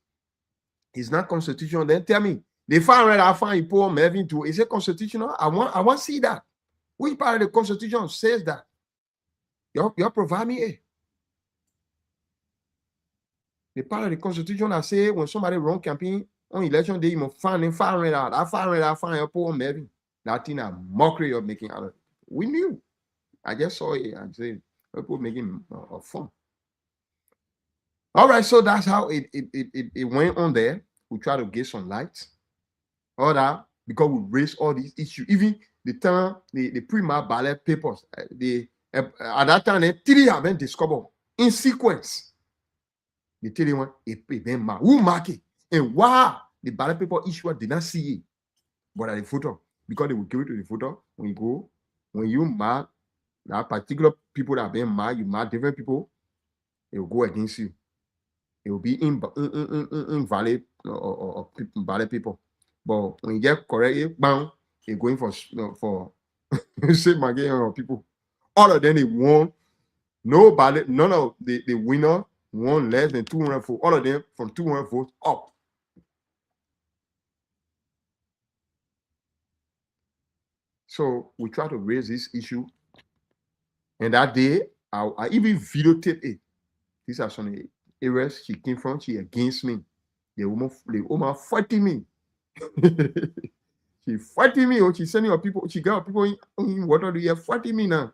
is not constitutional. Then tell me, the far right I find you poor Melvin to is it constitutional? I want to see that. Which part of the constitution says that? You provide me a. The part of the constitution that say when somebody run campaign on election day, you must find out. I find your poor Melvin. That thing a mockery of making out of it. We knew. I just saw it and said people making fun. All right, so that's how it went on there. We try to get some light. All that because we raised all these issues. Even the time the prima ballot papers, at that time, 3 have been discovered in sequence. The 3 one, who mark it? And why the ballot paper issuer did not see it, but at the voter, because they will give it to the voter when you mark that particular people that have been marked, you mark different people, it will go against you. It will be invalid or ballot people. But when you get correct, bang, you're going for save my game people. All of them they won. No ballot, none of the winner won less than 200 votes. All of them from 200 votes up. So we try to raise this issue. And that day, I even videotaped it. These are some areas she came from. She against me. The woman fighting me. She fighting me. Or she sending her people. She got people in water. They are fighting me now.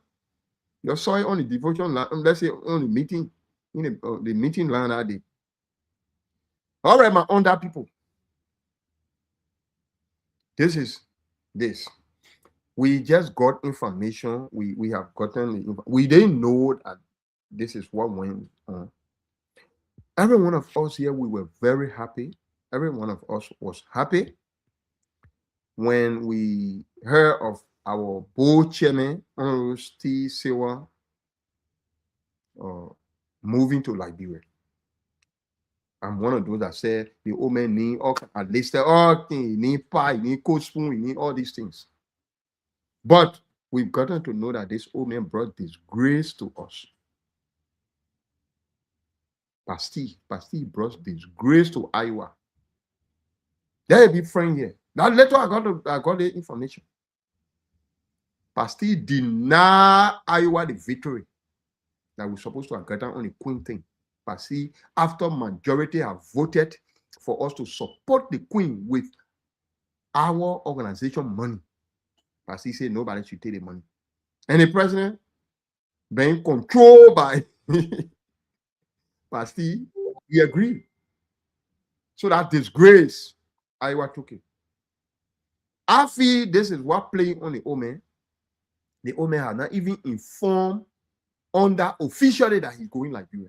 You saw it on the devotion line. Let's say on the meeting. In the meeting line that day. All right, my under people. This is this. We just got information. We have gotten. We didn't know that this is what went on. Every one of us here, we were very happy. Every one of us was happy when we heard of our board chairman, Honorable Steve Sewa, moving to Liberia. I'm one of those that said the old man need at least all things, you need pie, you need cold spoon, you need all these things. But we've gotten to know that this old man brought disgrace to us. Pastor brought disgrace to Iowa. There a big friend here. That later I got the information. Pastor denied Iowa the victory that we're supposed to have gotten on the Queen thing. Pastor, after majority have voted for us to support the Queen with our organization money, Pastor said nobody should take the money. And the president being controlled by Pastor, we agree. So that disgrace, Iowa took it. I feel this is what playing on the Omen. The Omen had not even informed under officially that he's going Liberia.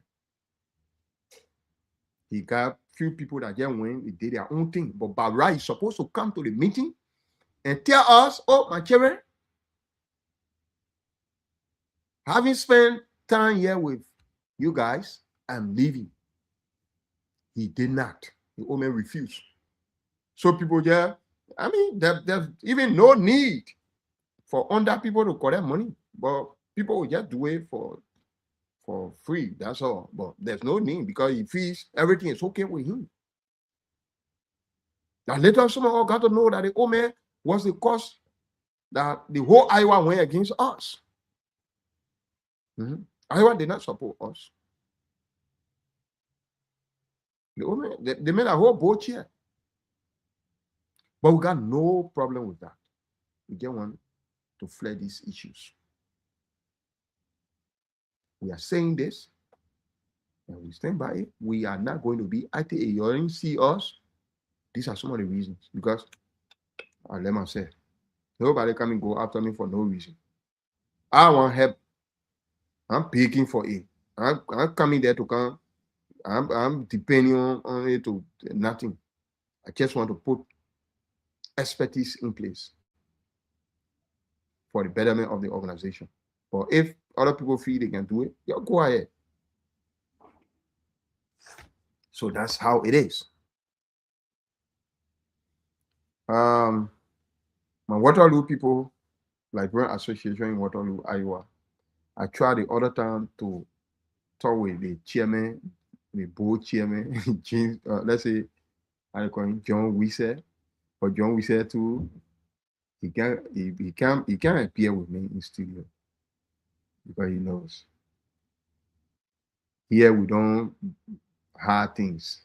He got few people that just went, they did their own thing. But Barra is supposed to come to the meeting and tell us, oh, my children, having spent time here with you guys, I'm leaving. He did not. The Omen refused. So people just, I mean, there's even no need for under people to collect money, but people will just do it for free. That's all. But there's no need because he feels everything is okay with him. Now later, someone got to know that the Omen was the cause that the whole Iowa went against us. Iowa did not support us. The Omen, they made a whole boat here. But we got no problem with that. We just want to flare these issues. We are saying this, and we stand by it. We are not going to be ITA. You already see us. These are some of the reasons. Because, let me say, nobody come and go after me for no reason. I want help. I'm picking for it. I'm coming there to come. I'm depending on it to nothing. I just want to put expertise in place for the betterment of the organization. But if other people feel they can do it, you go ahead. So that's how it is. My Waterloo people, Librarian Association in Waterloo, Iowa, I tried the other time to talk with the chairman, the board chairman, James, let's say, I call him John Weiser, or John Weiser too. He can't appear with me in studio because he knows. Here we don't hard things.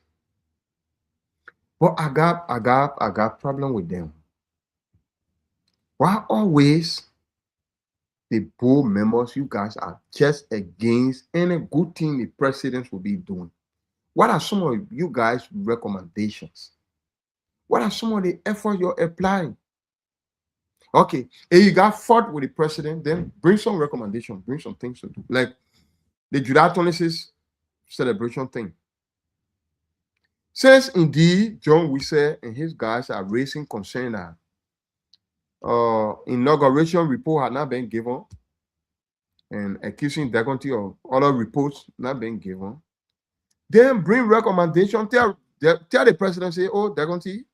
But I got problem with them. Why always the board members, you guys are just against any good thing the president will be doing? What are some of you guys' recommendations? What are some of the efforts you're applying? Okay, if you got fought with the president, then bring some recommendations, bring some things to do. Like the July 26th celebration thing. Since indeed John Weiser and his guys are raising concern that inauguration report had not been given and accusing Dagonty of other reports not being given, then bring recommendation, tell the president, say, oh, Dagonty,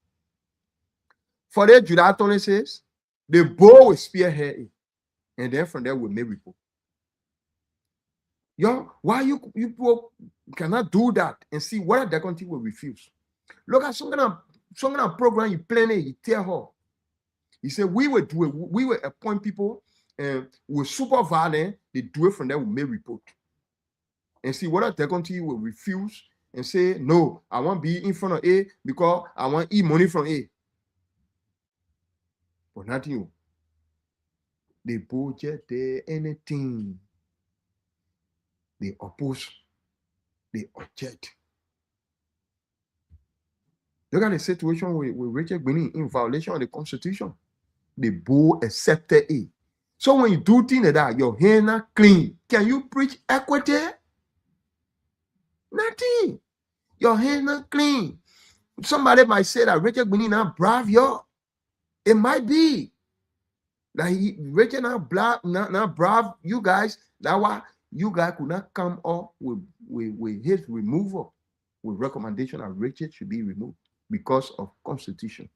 for the July 26th, the board will spearhead it. And then from there, we'll make report. Yo, why you people cannot do that and see whether Dagonty will refuse? Look at some kind of program you plan it, you tell her. He said, we will do it. We will appoint people and we'll supervise them. They do it from there, we'll make report. And see whether Dagonty will refuse and say, no, I want to be in front of A because I want to eat money from A. But nothing. They budget there, anything. They oppose. They object. Look at the situation with Richard Gbini in violation of the Constitution. The board accepted it. So when you do things like that, your hands are clean. Can you preach equity? Nothing. Your hands are clean. Somebody might say that Richard Gbini not brave you. It might be. That Richard not brave you guys. That's why you guys could not come up with his removal, with recommendation that Richard should be removed because of Constitution.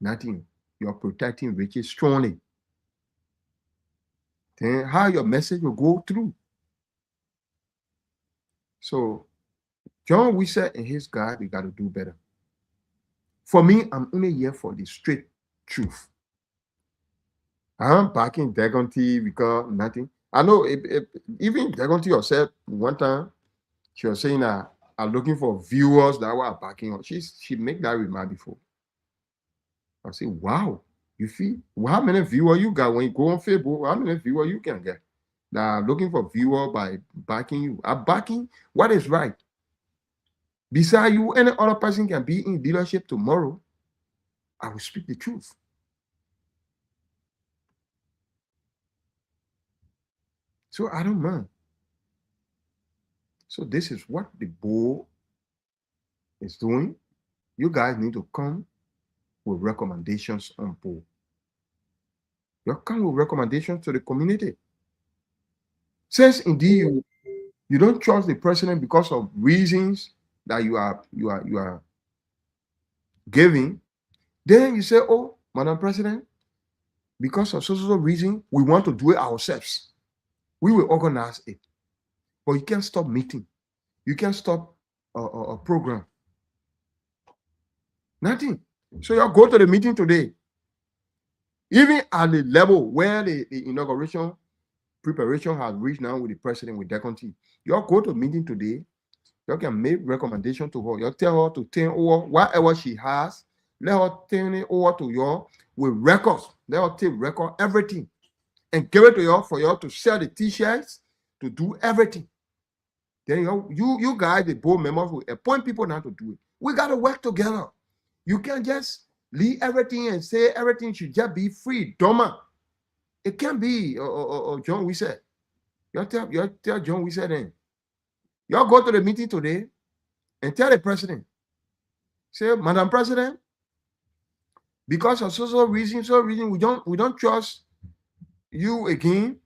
Nothing. You're protecting Richard strongly. Then how your message will go through. So John Weiser and his guy, they got to do better. For me, I'm only here for the straight truth. I'm backing Dagonty because nothing. I know even Dagonty yourself, one time, she was saying that I'm looking for viewers that were backing her. She made that remark before. I say, wow, you feel how many viewers you got when you go on Facebook? How many viewers you can get? Now looking for viewer by backing you. I'm backing what is right. Beside you, any other person can be in leadership tomorrow. I will speak the truth. So I don't mind. So this is what the board is doing. You guys need to come with recommendations on board. You come with recommendations to the community. Since indeed you don't trust the president because of reasons that you are giving, then you say, oh, Madam President, because of so reason, we want to do it ourselves. We will organize it. But you can't stop meeting. You can't stop a program. Nothing. So you go to the meeting today. Even at the level where the inauguration preparation has reached now with the president, with Dagonty, you go to the meeting today. You can make recommendation to her. You tell her to turn over whatever she has. Let her turn it over to you with records. Let her take record everything and give it to you for you to sell the t-shirts, to do everything. Then you guys, the board members, will appoint people now to do it. We got to work together. You can't just leave everything and say everything should just be free, dumber. It can't be, John Weiser. You tell John Weiser then. Y'all go to the meeting today and tell the president, say, Madam President, because of so reason, we don't trust you again.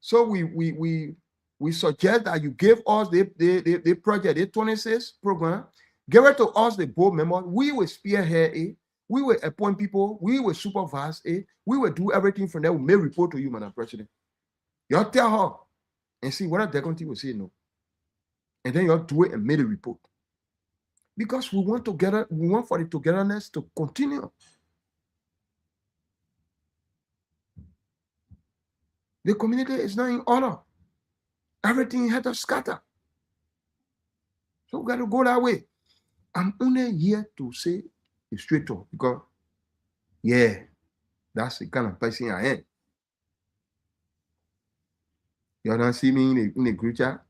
So we we suggest that you give us the project, the 26 program, give it to us, the board members. We will spearhead it. We will appoint people. We will supervise it. We will do everything from there. We may report to you, Madam President. You tell her and see whether they're going to say no. And then you do it and make a report. Because we want for the togetherness to continue. The community is not in order. Everything had to scatter. So we got to go that way. I'm only here to say it straight up because, yeah, that's the kind of person I am. You don't see me in a group chat?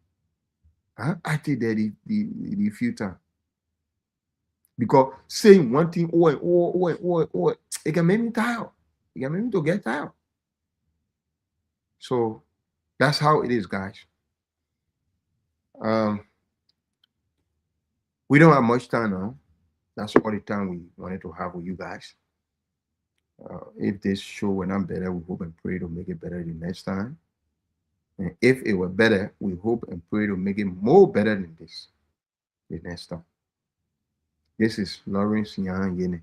Huh? I did that the few times. Because saying one thing it can make me tired. It can make me to get tired. So that's how it is, guys. We don't have much time now. That's all the time we wanted to have with you guys. If this show were not better, we hope and pray to make it better the next time. And if it were better, we hope and pray to make it more better than this the next time. This is Lawrence Yan Yene.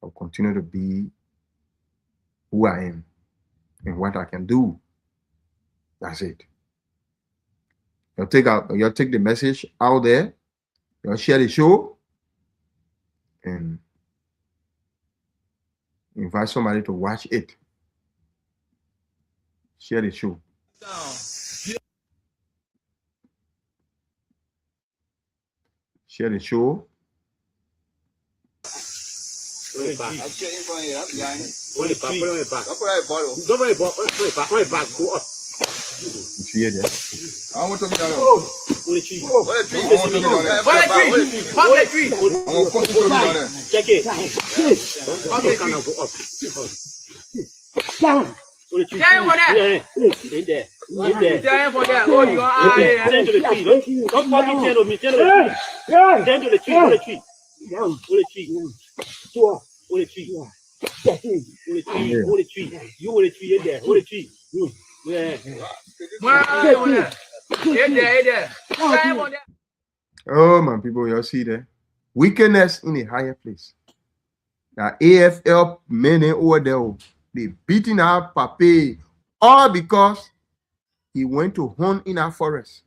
I'll continue to be who I am and what I can do. That's it. You'll take the message out there, you'll share the show, and invite somebody to watch it. Share the show. Share the show. You hear that? I want to be down there. What a tree. I want to be down there. What a tree. What a tree. I want to be down there. Check it. What a tree. Tell him for that. Yeah. In there. In there. Tell him for that. Oh, you are Tend to the tree. Don't fucking tend to me. Tend to the tree. Tend to the tree. What a tree. What a tree. What a tree. What a tree. What a tree. You what a tree in there. What a tree. Yeah. Oh, my people, y'all see that? Wickedness in a higher place. Now, AFL men over there, they beating our papi, all because he went to hunt in our forest.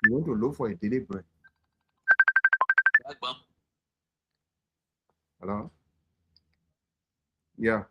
He went to look for a daily bread. Hello? Yeah.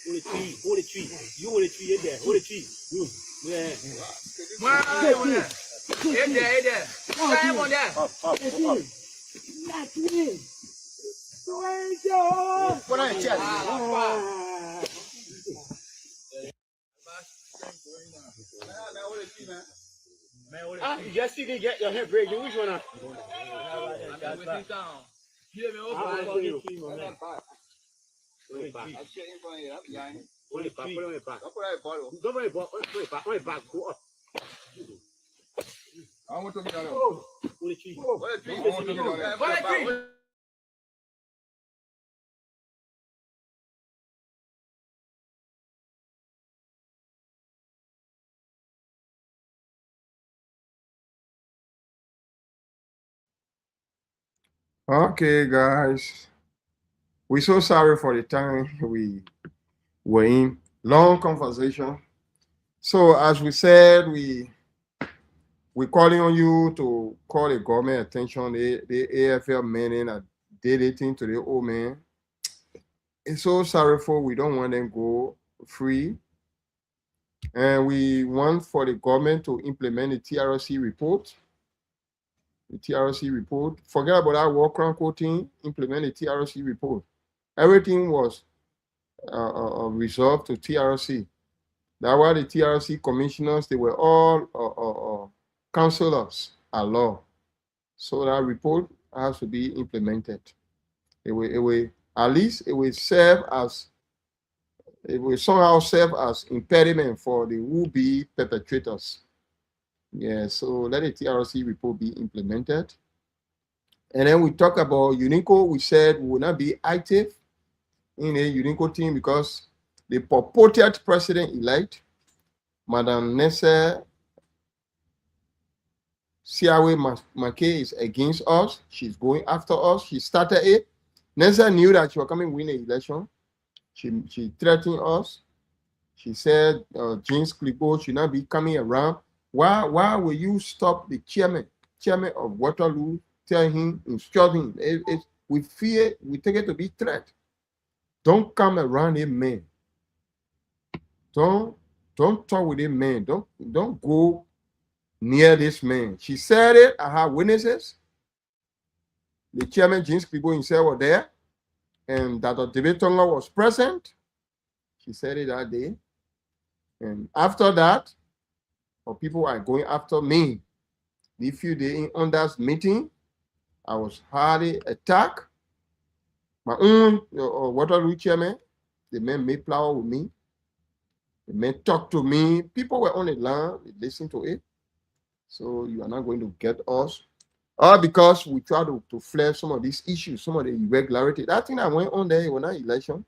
On the tree. On the tree. You on the tree. You're there. On the tree. Yeah. You just see they get your head break. Which one? Okay, guys. We're so sorry for the time we were in. Long conversation. So as we said, we're calling on you to call the government attention. The AFL men are deleting to the old man. It's so sorrowful. We don't want them to go free. And we want for the government to implement the TRC report. The TRC report. Forget about that war crime quoting. Implement the TRC report. Everything was resolved to TRC. That's why the TRC commissioners, they were all counselors at law. So that report has to be implemented. It will at least it will serve as, it will somehow serve as impediment for the would-be perpetrators. Yeah, so let the TRC report be implemented. And then we talk about UNICO. We said we will not be active in a UNICO team because the purported president-elect, Madam Nessa Siawe Mackay, is against us. She's going after us. She started it. Nessa knew that she was coming to win the election. She threatened us. She said James Clippo should not be coming around. Why will you stop the chairman of Waterloo, tell him, instruct him? We fear, we take it to be threat. Don't come around him, man. Don't talk with him, man. Don't go near this man. She said it. I have witnesses. The chairman, James Clippo himself, was there, and Dr. David Tonga was present. She said it that day. And after that, people are going after me. The few days in that meeting, I was hardly attacked. My own Waterloo chairman, the man made flower with me. The man talked to me. People were on the line, they listened to it. So you are not going to get us. All because we try to flare some of these issues, some of the irregularity. That thing that went on there, it was not election.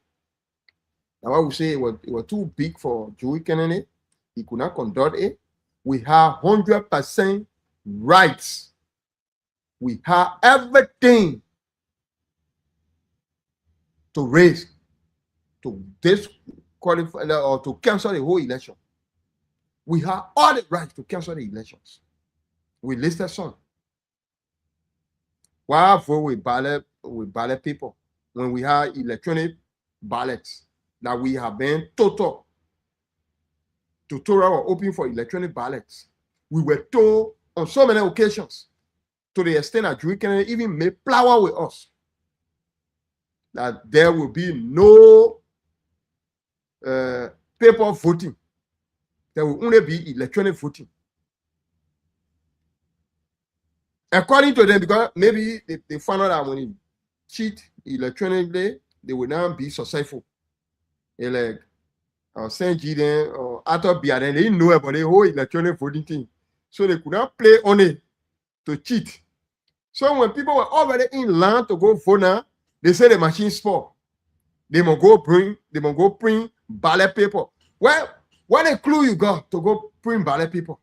Now I would say it was too big for Joey Kennedy. He could not conduct it. We have 100% rights. We have everything to raise, to disqualify or to cancel the whole election. We have all the rights to cancel the elections. We listed some. Why vote with ballot people when we have electronic ballots that we have been tutorial were open for electronic ballots? We were told on so many occasions, to the extent that Joey Kennedy even made flower with us, that there will be no paper voting. There will only be electronic voting. According to them, because maybe they found out that when you cheat electronically, they will not be successful. They like Saint Gideon or Arthur Biaden, they didn't know about the whole electronic voting thing. So they could not play on it to cheat. So when people were already in line to go vote now, they say the machine spoiled. They must go print ballot paper. Well, what a clue you got to go print ballot paper?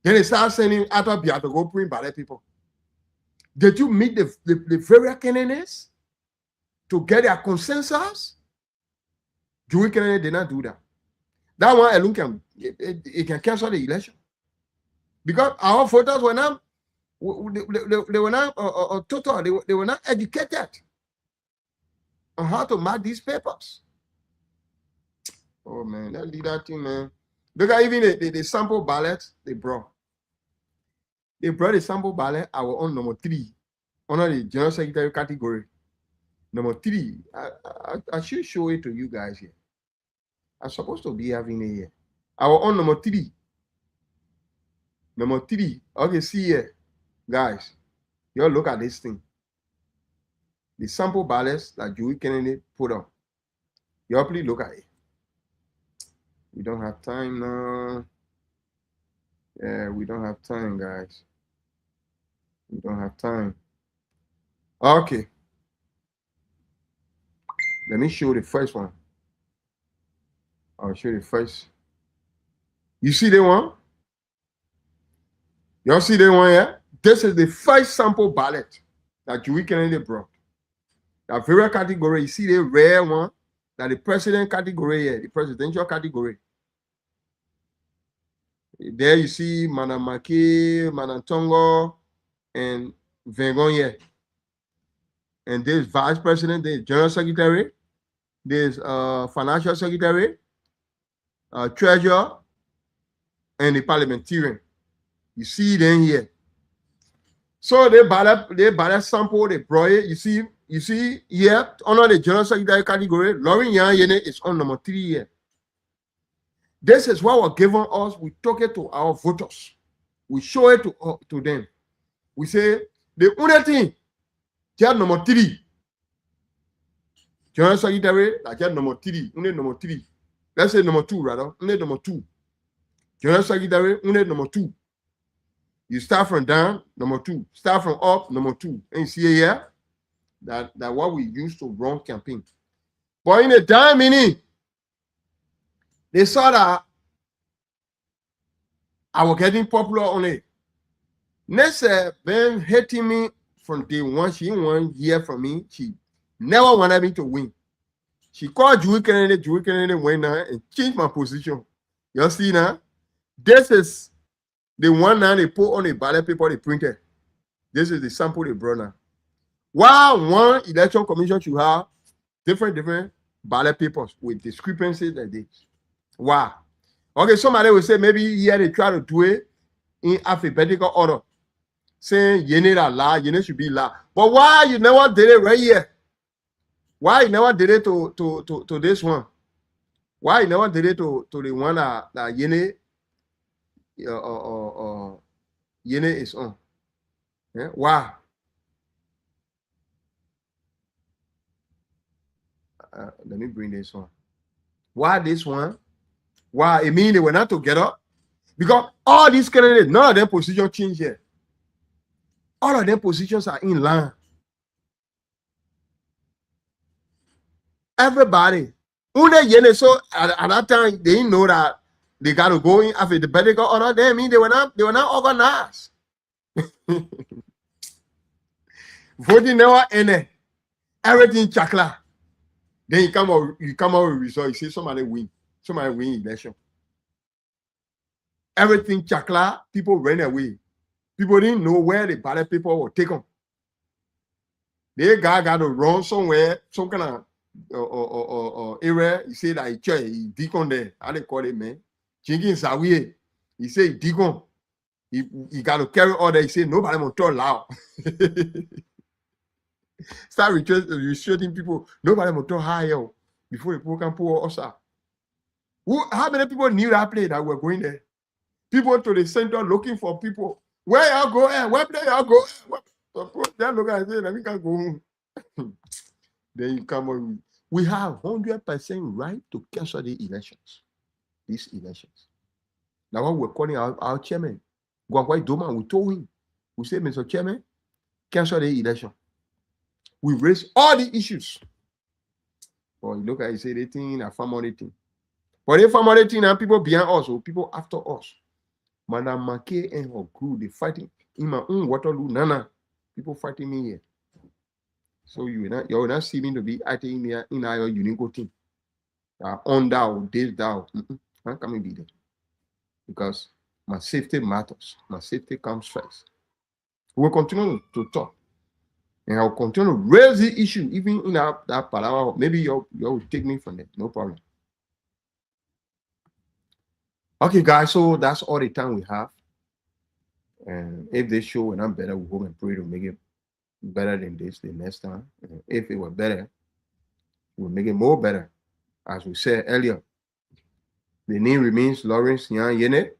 Then they start sending Arthur Biaden to go print ballot paper. Did you meet the various candidates to get their consensus? Joey Kennedy did not do that. That one alone can cancel the election. Because our voters were not, they were not total, they were not educated. on how to mark these papers. Oh man, that leader thing, man. Look at even the sample ballot they brought. They brought the sample ballot. I was on number 3, under the general secretary category. Number 3, I should show it to you guys here. I'm supposed to be having it here. I was on number 3. Number 3. Okay, see here, guys. You all look at this thing. The sample ballots that Joey Kennedy put up. You all please look at it. We don't have time now. Yeah, we don't have time, guys. We don't have time. Okay. Let me show the first one. I'll show the first. You see the one? Y'all see the one here? This is the first sample ballot that Joey Kennedy brought. That very category, you see the rare one, that the president category here, the presidential category. There you see Madam Maki, Madam Tongo, and Vengon here. And this vice president, the general secretary, this financial secretary, treasurer, and the parliamentarian. You see them here. So they ballot sample, they brought it. You see here, under the general secretary category, Lauren Yan Yene is on number 3 here. This is what was given us. We took it to our voters. We show it to them. We say, the only thing, just number 3. General secretary, like number 3, only number 3. Let's say number 2, rather, only number 2. General secretary, only number 2. You start from down, number 2. Start from up, number 2. And you see here, that what we used to run campaign. But in a time minute, they saw that I was getting popular on it. Next, been hating me from day one. She didn't want to hear from me. She never wanted me to win. She called Joey Kennedy went now and changed my position. You see now? This is the one now they put on the ballot paper they printed. This is the sample they brought now. While one election commission should have different ballot papers with discrepancies like this. Wow. Okay, somebody will say maybe here they try to do it in alphabetical order. Saying Yene la, Yene should be la. But why you never did it right here? Why you never did it to this one? Why you never did it to the one that Yene Yene is on? Yeah? Why? Let me bring this one. Why this one? Why? It means they were not together. Because all these candidates, none of their position changed here. All of their positions are in line. Everybody. So at that time, they didn't know that they got to go in alphabetical order. They mean they were not organized. Voting never ended. Everything chakla. Then you come out with result. You see somebody win election. Everything chakla, people ran away. People didn't know where the ballot paper were taken. They got to run somewhere, some kind of area. He said that he deacon there. How they call it, man? Chinking Zawiye. He said deacon. He got to carry order. He said nobody will talk loud. Start restricting people. Nobody will talk higher before the people can pull us out. How many people knew that place that were going there? People to the center looking for people. Where y'all go? Where y'all go? Then look at it, we can go home. Then you come on. We have 100% right to cancel the elections. These elections. Now what we're calling our chairman. Gwangwai Doma, we told him. We said, Mr. Chairman, cancel the election. We raised all the issues. But you look at it, say they think a family thing. But they family thing and people behind us or people after us. Madam Make and her crew, they fighting in my own Waterloo. Nana, people fighting me here. So you will not see me to be acting in our unique team. On down, this down. How can we be there? Because my safety matters. My safety comes first. We'll continue to talk. And I'll continue to raise the issue, even in that palaver. Maybe you will take me from it. No problem. Okay, guys, so that's all the time we have. And if this show were not better, we hope and pray to make it better than this the next time. And if it were better, we'll make it more better. As we said earlier, the name remains Lawrence Yan Yene.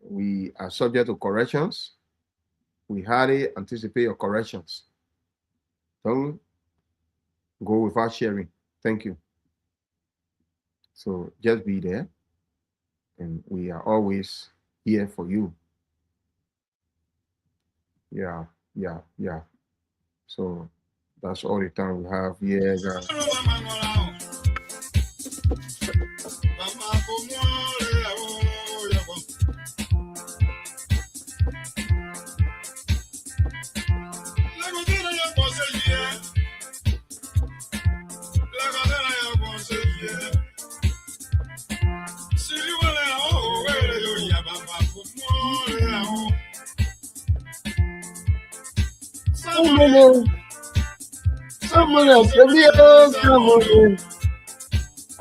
We are subject to corrections. We highly anticipate your corrections. Don't go without sharing. Thank you. So just be there. And we are always here for you. Yeah. So that's all the time we have here, guys. Someone else, someone.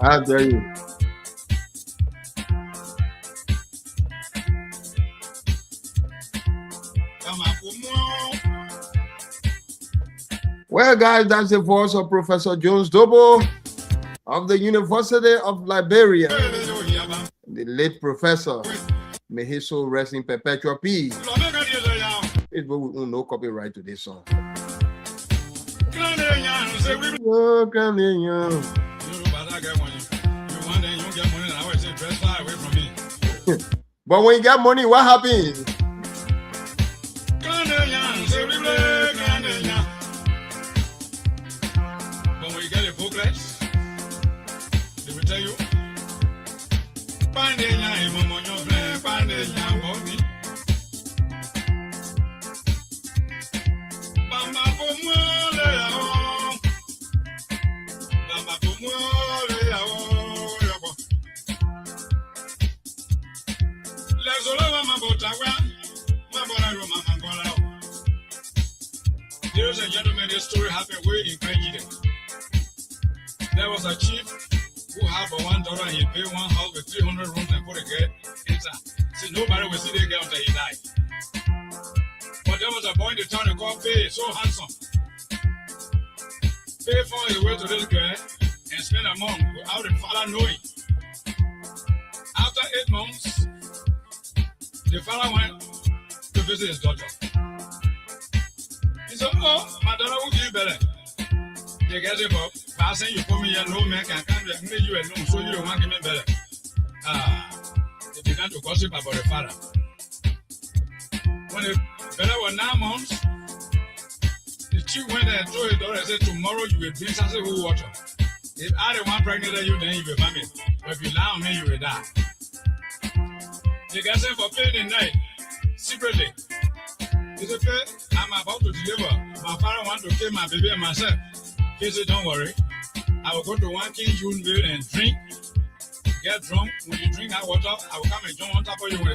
How dare you? Well, guys, that's the voice of Professor Jones Dobo of the University of Liberia, the late professor. May his soul rest in perpetual peace. It will no copyright to this song. Oh, but when you get money, what happens? But when you get a booklet, they will tell you, ladies and gentlemen, this story happened way in Nigeria. There was a chief who had $1 and he paid one house with 300 rooms and put a girl inside. See, nobody will see the girl until he died. But there was a boy in the town called Pay, so handsome. Pay found his way to this girl and spent a month without the father knowing. After 8 months, the father went to visit his daughter. He said, oh, my daughter will give you better. They get it up. Passing you put me here, no man can come and you alone, so you don't want to give me better. They began to gossip about the father. When the better was 9 months, the chief went there and told his daughter and said, tomorrow you will drink something with water. If I the one pregnant than you, then you will vomit. But if you lie on me, you will die. They got sent for paying the night, secretly. He said, I'm about to deliver. My father wants to kill my baby and myself. He said, don't worry. I will go to 1 King Juneville and drink. Get drunk. When you drink that water, I will come and jump on top of you with